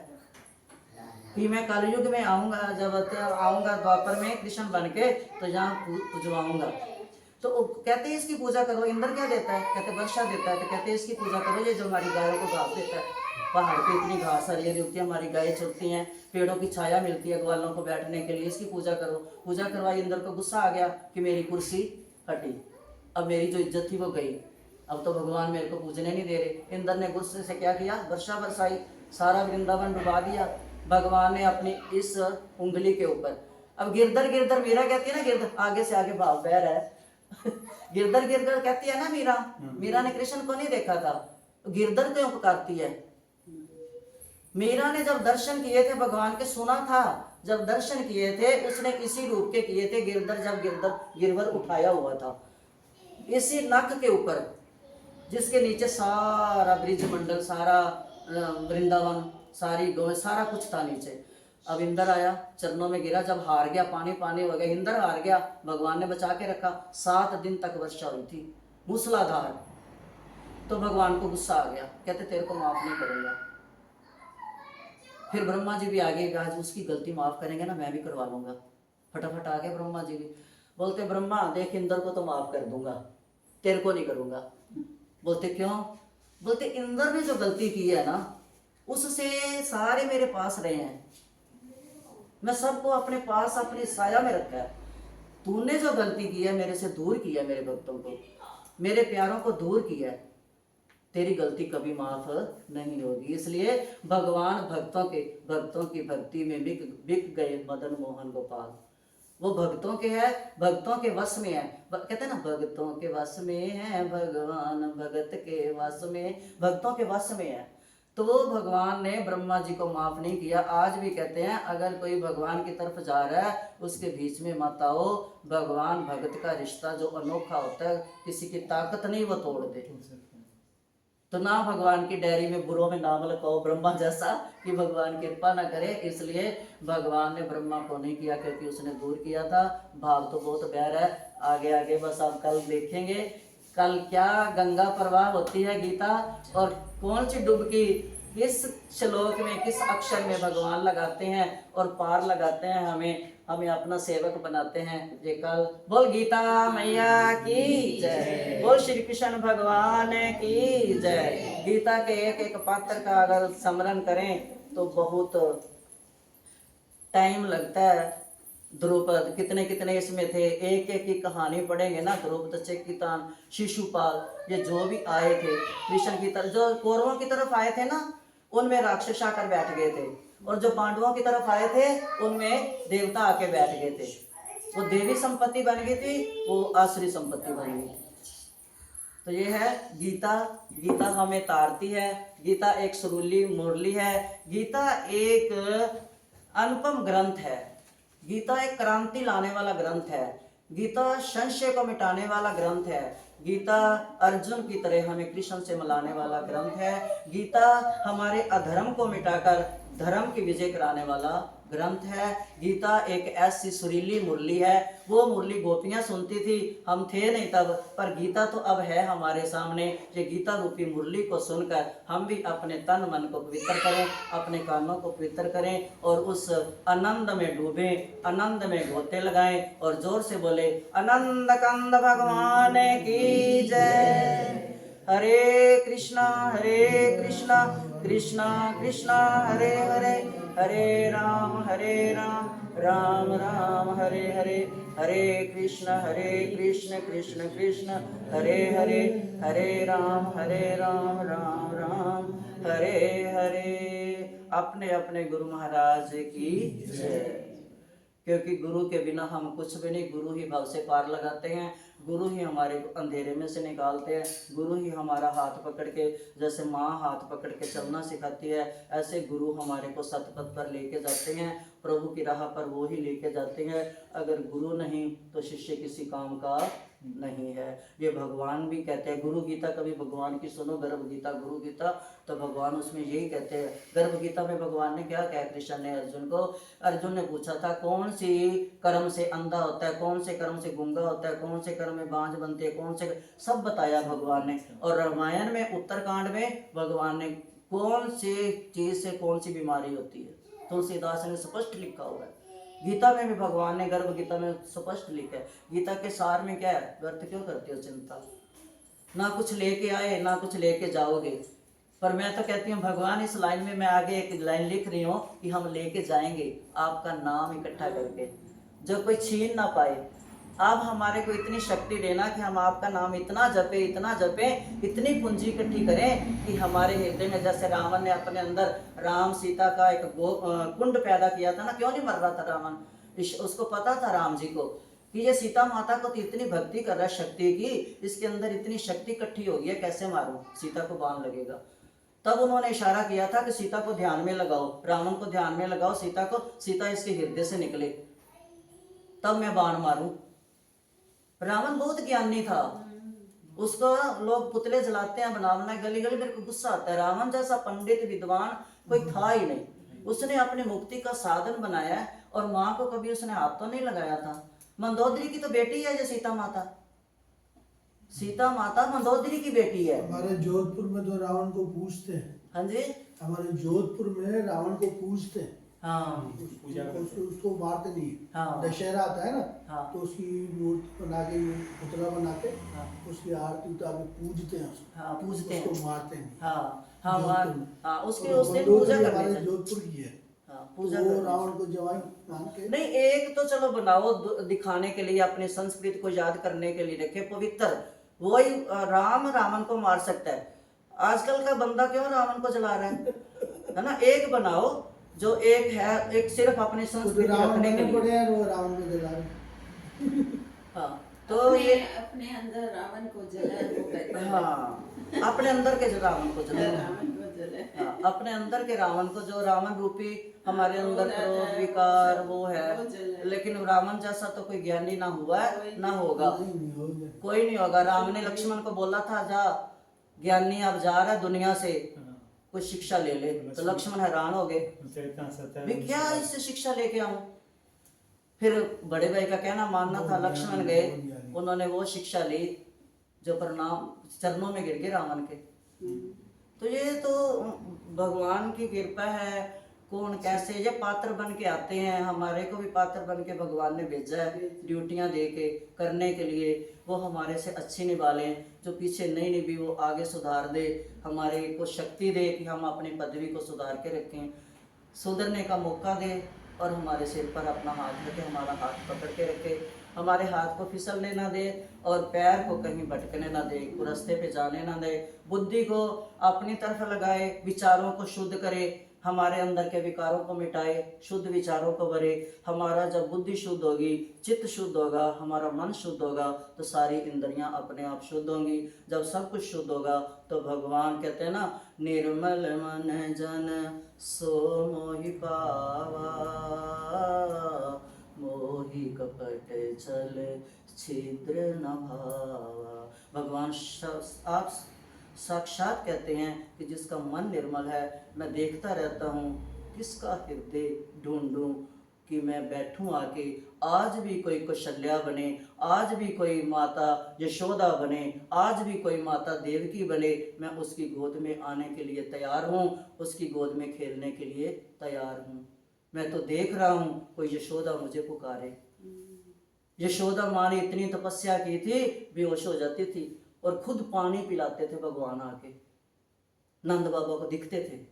कि मैं कलयुग में आऊंगा, जब आऊंगा द्वापर में कृष्ण बन के, तो यहाँ पूजवाऊंगा। तो कहते हैं इसकी पूजा करो। इंद्र क्या देता है? कहते वर्षा देता है। तो कहते हैं इसकी पूजा करो, ये जो हमारी गायों को घास देता है। पहाड़ पे इतनी घास हरी होती है, हमारी गायें चलती हैं, पेड़ों की छाया मिलती है ग्वालों को बैठने के लिए, इसकी पूजा करो। पूजा करवाई, इंद्र को गुस्सा आ गया कि मेरी कुर्सी हटी, अब मेरी जो इज्जत थी वो गई, अब तो भगवान मेरे को पूजने नहीं दे रहे। इंद्र ने गुस्से से क्या किया? वर्षा बरसाई, सारा वृंदावन डुबा दिया भगवान ने अपनी इस उंगली के ऊपर। अब गिरधर गिरधर मीरा कहती है ना, गिरधर आगे से आगे भाव बह रहा है गिरधर गिरधर कहती है ना मीरा। मीरा ने कृष्ण को नहीं देखा था, गिरधर क्यों पुकारती है? मीरा ने जब दर्शन किए थे भगवान के, सुना था, जब दर्शन किए थे उसने इसी रूप के किए थे। गिरधर जब गिरधर उठाया हुआ था इसी नख के ऊपर, जिसके नीचे सारा ब्रिज मंडल, सारा वृंदावन, सारी गौ, सारा कुछ था नीचे। अब इंद्र आया, चरणों में गिरा, जब हार गया, पानी पानी हो गया, इंद्र हार गया, भगवान ने बचा के रखा। 7 दिन तक वर्षा हुई थी मूसलाधार। तो भगवान को गुस्सा आ गया, कहते तेरे को माफ नहीं करूंगा। फिर ब्रह्मा जी भी आगे, आज उसकी गलती माफ करेंगे ना, मैं भी करवा लूंगा। फटाफट आ गए ब्रह्मा जी भी। बोलते ब्रह्मा देख, इंद्र को तो माफ कर दूंगा, तेरे को नहीं करूंगा। बोलते क्यों? बोलते इंद्र ने जो गलती की है ना, उससे सारे मेरे पास रहे हैं, मैं सबको अपने पास अपनी साया में रखा है। तूने जो गलती की है, मेरे से दूर किया, मेरे भक्तों को, मेरे प्यारों को दूर किया, तेरी गलती कभी माफ नहीं होगी। इसलिए भगवान भक्तों की भक्ति में बिक गए मदन मोहन गोपाल। वो भक्तों के है, भक्तों के वश में है। कहते हैं ना, भक्तों के वश में है भगवान, भगत के वश में, भक्तों के वश में है। तो वो भगवान ने ब्रह्मा जी को माफ नहीं किया। आज भी कहते हैं अगर कोई भगवान की तरफ जा रहा है, उसके बीच में मत आओ। भगवान भगत का रिश्ता जो अनोखा होता है, किसी की ताकत नहीं वो तोड़ दे। तो ना भगवान की डायरी में बुरों में नाम लिखाओ ब्रह्मा जैसा, कि भगवान कृपा ना करे। इसलिए भगवान ने ब्रह्मा को नहीं किया, क्योंकि उसने दूर किया था। भाव तो बहुत बहर है, आगे आगे बस आप कल देखेंगे। कल क्या गंगा प्रवाह होती है गीता, और कौन सी डुबकी किस श्लोक में, किस अक्षर में भगवान लगाते हैं और पार लगाते हैं, हमें अपना सेवक बनाते हैं। ये कल बोल गीता मैया की जय, बोल श्री कृष्ण भगवान की जय। गीता के एक एक पात्र का अगर स्मरण करें तो बहुत टाइम लगता है। द्रौपद कितने कितने इसमें थे, एक एक की कहानी पढ़ेंगे ना, द्रौपद, चेकितान, शिशुपाल, ये जो भी आए थे कृष्ण की तरफ, जो कौरवों की तरफ आए थे ना, उनमें राक्षस आकर बैठ गए थे, और जो पांडवों की तरफ आए थे उनमें देवता आके बैठ गए थे। वो देवी संपत्ति बन गई थी, वो आसुरी संपत्ति बन गई। तो ये है गीता। गीता हमें तारती है, गीता एक सुरीली मुरली है, गीता एक अनुपम ग्रंथ है, गीता एक क्रांति लाने वाला ग्रंथ है, गीता संशय को मिटाने वाला ग्रंथ है, गीता अर्जुन की तरह हमें कृष्ण से मिलाने वाला ग्रंथ है, गीता हमारे अधर्म को मिटाकर धर्म की विजय कराने वाला ग्रंथ है। गीता एक ऐसी सुरीली मुरली है, वो मुरली गोपियां सुनती थी, हम थे नहीं तब, पर गीता तो अब है हमारे सामने। ये गीता रूपी मुरली को सुनकर हम भी अपने तन मन को पवित्र करें, अपने कानों को पवित्र करें, और उस आनंद में डूबें, आनंद में गोते लगाएं, और जोर से बोले आनंद कंद भगवान की जय। हरे कृष्णा कृष्णा कृष्णा हरे हरे, हरे राम राम राम हरे हरे, हरे कृष्ण कृष्ण कृष्ण हरे हरे, हरे राम राम राम हरे हरे। अपने अपने गुरु महाराज की जय। क्योंकि गुरु के बिना हम कुछ भी नहीं। गुरु ही भव से पार लगाते हैं, गुरु ही हमारे को अंधेरे में से निकालते हैं, गुरु ही हमारा हाथ पकड़ के, जैसे माँ हाथ पकड़ के चलना सिखाती है, ऐसे गुरु हमारे को सतपथ पर लेके जाते हैं, प्रभु की राह पर वो ही लेके जाते हैं। अगर गुरु नहीं तो शिष्य किसी काम का नहीं है। ये भगवान भी कहते हैं, गुरु गीता कभी भगवान की सुनो, गर्भ गीता गुरु गीता, तो भगवान उसमें यही कहते हैं। गर्भ गीता में भगवान ने क्या कहा कृष्ण ने अर्जुन को? अर्जुन ने पूछा था कौन सी कर्म से अंधा होता है, कौन से कर्म से गूंगा होता है, कौन से कर्म में बांझ बनती है, कौन से, सब बताया भगवान ने। और रामायण में उत्तरकांड में भगवान ने कौन सी चीज से कौन सी बीमारी होती है, तुलसीदास ने स्पष्ट लिखा हुआ है। गीता में भी भगवान ने गर्भ गीता में स्पष्ट लिखा है। गीता के सार में क्या है? व्यर्थ क्यों करते हो चिंता, ना कुछ लेके आए ना कुछ लेके जाओगे। पर मैं तो कहती हूँ भगवान इस लाइन में, मैं आगे एक लाइन लिख रही हूँ कि हम लेके जाएंगे आपका नाम इकट्ठा करके, जो कोई छीन ना पाए। आप हमारे को इतनी शक्ति देना कि हम आपका नाम इतना जपे, इतनी पूंजी इकट्ठी करें कि हमारे हृदय में, जैसे रावण ने अपने अंदर राम सीता का एक कुंड पैदा किया था ना, क्यों नहीं मर रहा था रावण? उसको पता था राम जी को कि ये सीता माता को तो इतनी भक्ति कर रहा है शक्ति की, इसके अंदर इतनी शक्ति इकट्ठी हो गई है, कैसे मारूं, सीता को बाण लगेगा। तब उन्होंने इशारा किया था कि सीता को ध्यान में लगाओ, रावण को ध्यान में लगाओ, सीता इसके हृदय से निकले, तब मैं बाण मारूं। रावण बहुत ज्ञानी था, उसको लोग पुतले जलाते हैं बना बना, गली गली। मेरे को गुस्सा आता है, रावण जैसा पंडित विद्वान कोई था ही नहीं। उसने अपनी मुक्ति का साधन बनाया है, और माँ को कभी उसने हाथ तो नहीं लगाया था। मंदोदरी की तो बेटी है जो सीता माता, सीता माता मंदोदरी की बेटी है।
हमारे जोधपुर में तो रावण को पूजते हैं।
हाँ जी,
हमारे जोधपुर में रावण को पूजते हैं।
हाँ
उसको मारते नहीं।
हाँ।
दशहरा आता है ना,
हाँ।
तो उसकी मूर्ति बना के, पुतला बना के,
हाँ।
उसकी आरती उतार के पूजते हैं उसको।
हाँ, पूजते हैं,
उसको मारते नहीं।
हाँ हाँ
जोधपुर में।
हाँ, उसके
और
उस दिन
मंदोदरी
पूजा करनी
हमारे
चाहिए।
जोधपुर की है।
हाँ,
तो
पूजा
वो
करनी
रावण को जवाई मान के,
नहीं, एक तो चलो बनाओ दिखाने के लिए, अपनी संस्कृति को याद करने के लिए रखे पवित्र, वही राम रावण को मार सकता है। आजकल का बंदा क्यों रावण को जला रहा है ना? एक बनाओ जो एक है, एक सिर्फ अपनी
तो
संस्कृति
रावण
रखने के
बने
लिए।
पड़े हैं, वो रावण को जला रहे।
हाँ, तो ये
अपने अंदर रावण को जलाए वो कहते हैं।
हाँ, अपने अंदर के जो रावण को जला,
रावण को जलाए।
हाँ, अपने अंदर के रावण को, जो रावण रूपी हमारे
वो
अंदर
रहता
क्रोध
है,
विकार
वो
वो
सब,
है।
वो जलाए।
लेकिन रावण जैसा तो कोई ज्ञानी ना हुआ है ना होगा,
नहीं होगा।
कोई नहीं होगा। राम ने लक्ष्मण को बोला था जा ज्ञानी अब जा रहा है दुनिया से, कुछ शिक्षा ले ले, तो लक्ष्मण हैरान हो गए, भी क्या इससे शिक्षा लेके आऊं? फिर बड़े भाई का कहना मानना था, लक्ष्मण गए, उन्होंने वो शिक्षा ली जो प्रणाम चरणों में गिर गए रावण के। तो ये तो भगवान की कृपा है। कौन कैसे ये पात्र बन के आते हैं, हमारे को भी पात्र बन के भगवान ने भेजा है ड्यूटियां दे के करने के लिए। वो हमारे से अच्छी निभा लें, जो पीछे नहीं निभी वो आगे सुधार दे, हमारे को शक्ति दे कि हम अपनी पदवी को सुधार के रखें, सुधरने का मौका दे, और हमारे सिर पर अपना हाथ रखे, हमारा हाथ पकड़ के रखे, हमारे हाथ को फिसलने ना दे और पैर को कहीं भटकने ना दे, रास्ते पे जाने ना दे। बुद्धि को अपनी तरफ लगाए, विचारों को शुद्ध करे, हमारे अंदर के विकारों को मिटाए, शुद्ध विचारों को भरे। हमारा जब बुद्धि शुद्ध होगी, चित्त शुद्ध होगा, हमारा मन शुद्ध होगा, तो सारी इंद्रियां अपने आप शुद्ध होंगी। जब सब कुछ शुद्ध होगा तो भगवान कहते हैं ना, निर्मल मन जन सो मोहि पावा, मोहि कपट छल छिद्र न भावा। भगवान आप साक्षात कहते हैं कि जिसका मन निर्मल है, मैं देखता रहता हूँ किसका हृदय ढूंढूं कि मैं बैठूं आके। आज भी कोई कौशल्या बने, आज भी कोई माता यशोदा बने, आज भी कोई माता देवकी बने, मैं उसकी गोद में आने के लिए तैयार हूँ, उसकी गोद में खेलने के लिए तैयार हूँ। मैं तो देख रहा हूँ कोई यशोदा मुझे पुकारे। यशोदा माँ ने इतनी तपस्या की थी, बेहोश हो जाती थी और खुद पानी पिलाते थे भगवान आके। नंद बाबा को दिखते थे।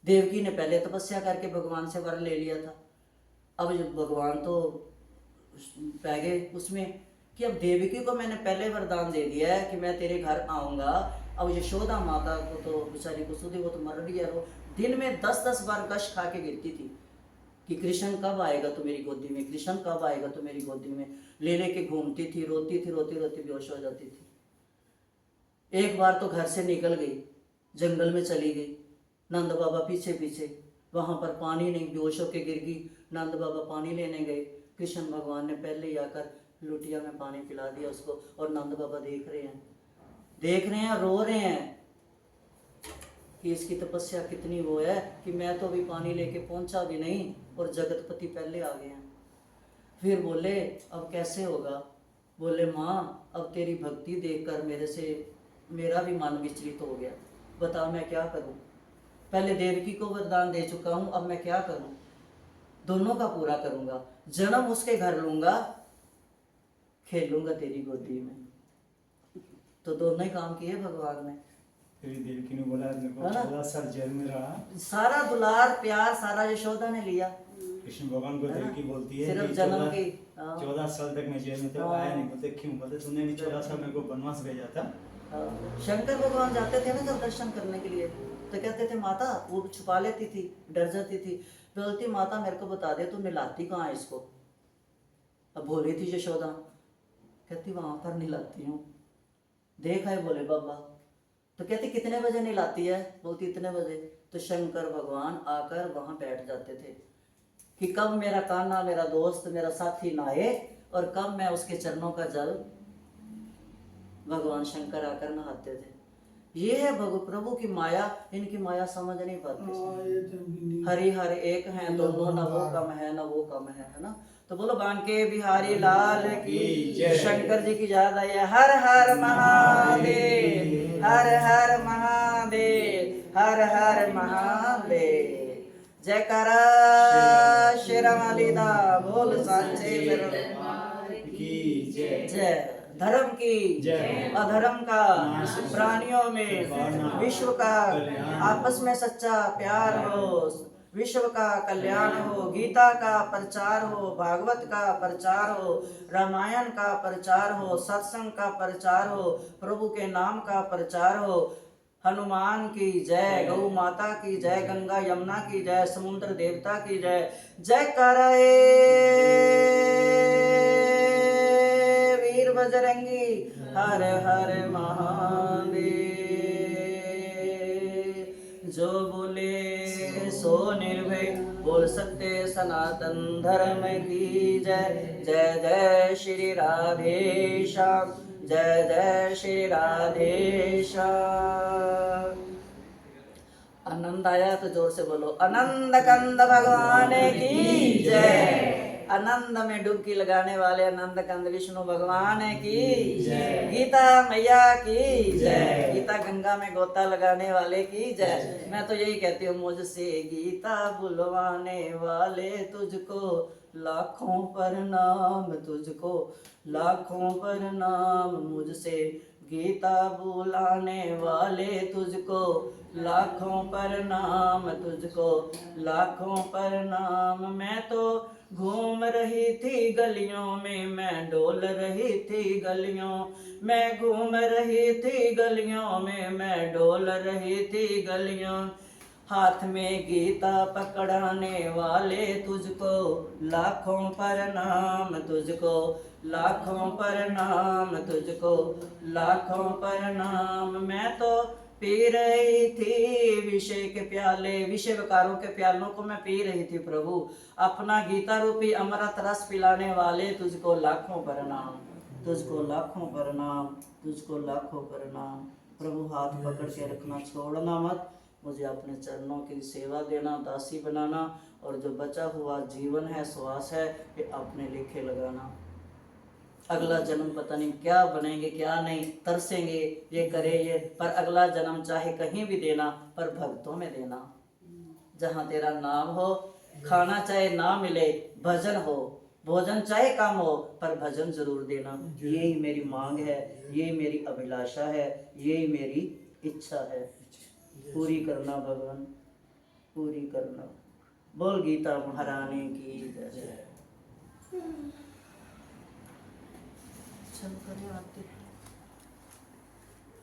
देवकी ने पहले तपस्या करके भगवान से वर ले लिया था। अब जब भगवान तो पै गए उसमें कि अब देवकी को मैंने पहले वरदान दे दिया है कि मैं तेरे घर आऊँगा। अब यशोदा माता को तो बेचारी को सुधी, वो तो मर रही है, वो दिन में 10-10 बार कश खा के गिरती थी। कि कृष्ण कब आएगा तो मेरी गोदी में, कृष्ण कब आएगा तो मेरी गोदी में। ले लेके घूमती थी, रोती थी, रोती रोती बेहोश हो जाती थी। एक बार तो घर से निकल गई, जंगल में चली गई, नंद बाबा पीछे पीछे, वहां पर पानी नहीं, बेहोश होके गिर गई। नंद बाबा पानी लेने गए, कृष्ण भगवान ने पहले ही आकर लुटिया में पानी पिला दिया उसको, और नंद बाबा देख रहे हैं, रो रहे हैं कि इसकी तपस्या कितनी वो है कि मैं तो अभी पानी लेके पहुंचा भी नहीं और जगतपति पहले आ गए हैं। फिर बोले अब कैसे होगा? बोले माँ अब तेरी भक्ति देखकर मेरा भी मन विचलित हो गया, बता मैं क्या करूं? पहले देवकी को वरदान दे चुका हूं, अब मैं क्या करूं? दोनों का पूरा करूंगा, जन्म उसके घर लूंगा, खेलूंगा तेरी गोदी में। तो दोनों ही काम किए भगवान ने।
फिर देवकी ने बोला मेरे को
है ना?
14 साल जेल में रहा।
सारा दुलार प्यार सारा यशोदा ने लिया।
कृष्ण भगवान को
है ना?
देवकी बोलती है
सिर्फ
कि
जन्म की
14 साल तक मैं जेल में था,
हाँ।
आया नहीं। बोलते क्यों? बोलते तूने भी 14 साल मेरे को वनवास भेजा था।
शंकर भगवान जाते थे ना जब दर्शन करने के लिए, तो कहते थे माता, वो छुपा लेती थी, डर जाती थी, बोलती माता मेरे को बता दे तू मिलाती कहाँ है इसको? अब बोली थी यशोदा, कहती वहां पर निलाती हूँ। देखा है बोले बाबा, तो कहती कितने बजे निलाती है? बोलती इतने बजे। तो शंकर भगवान आकर वहां बैठ जाते थे कि कब मेरा कान्हा, मेरा दोस्त, मेरा साथी नहाए और कब मैं उसके चरणों का जल, भगवान शंकर आकर नहाते थे। ये है प्रभु की माया, इनकी माया समझ नहीं पाते। हरि हर एक है दोनों, न वो कम है न वो कम है ना? तो बोलो बांके बिहारी लाल की
जय।
शंकर जी की याद आई है। हर हर महादेव, हर हर महादेव, हर हर महादेव। जयकारा श्री राम दा, बोल सांचे दरबार
की जय।
जय। धर्म की
जय।
अधर्म का प्राणियों में विश्व का आपस में सच्चा प्यार हो, विश्व का कल्याण हो, गीता का प्रचार हो, भागवत का प्रचार हो, रामायण का प्रचार हो, सत्संग का प्रचार हो, प्रभु के नाम का प्रचार हो। हनुमान की जय, गौ माता की जय, गंगा यमुना की जय, समुद्र देवता की जय। जय करे वीर बजरंगी, हर हर महादेव। जो बोले सो निर्भय, बोल सकते सनातन धर्म की जय। जय जय श्री राधेश्याम, जय जय श्री राधेश्याम। आनंद आया तो जोर से बोलो आनंद कंद भगवान की जय। आनंद में डुबकी लगाने वाले आनंद कंद विष्णु भगवान की जय। गीता मैया की जय। गीता गंगा में गोता लगाने वाले की जय। मैं तो यही कहती हूँ, मुझसे गीता बुलवाने वाले तुझको लाखों प्रणाम, तुझको लाखों प्रणाम। मुझसे गीता बुलाने वाले तुझको लाखों प्रणाम, तुझको लाखों प्रणाम। मैं तो घूम रही थी गलियों में, मैं डोल रही थी गलियों, मैं घूम रही थी गलियों में, मैं डोल रही थी गलियों। हाथ में गीता पकड़ाने वाले तुझको लाखों प्रणाम, तुझको लाखों प्रणाम, तुझको लाखों प्रणाम। मैं तो पी रही थी विषय के प्याले, विषय विकारों के प्यालों को मैं पी रही थी प्रभु। अपना गीता रूपी अमृत रस पिलाने वाले तुझको लाखों प्रणाम, तुझको लाखों प्रणाम, तुझको लाखों प्रणाम। प्रभु हाथ पकड़ के रखना, छोड़ना मत। मुझे अपने चरणों की सेवा देना, दासी बनाना, और जो बचा हुआ जीवन है, श्वास है, ये अपने लेखे लगाना। अगला जन्म पता नहीं क्या बनेंगे क्या नहीं, तरसेंगे ये करे ये, पर अगला जन्म चाहे कहीं भी देना, पर भक्तों में देना, जहाँ तेरा नाम हो। खाना चाहे ना मिले, भजन हो, भोजन चाहे कम हो, पर भजन जरूर देना। यही मेरी मांग है, यही मेरी अभिलाषा है, यही मेरी इच्छा है। पूरी करना भगवान, पूरी करना। बोल गीता महारानी की जय। चल करें आते।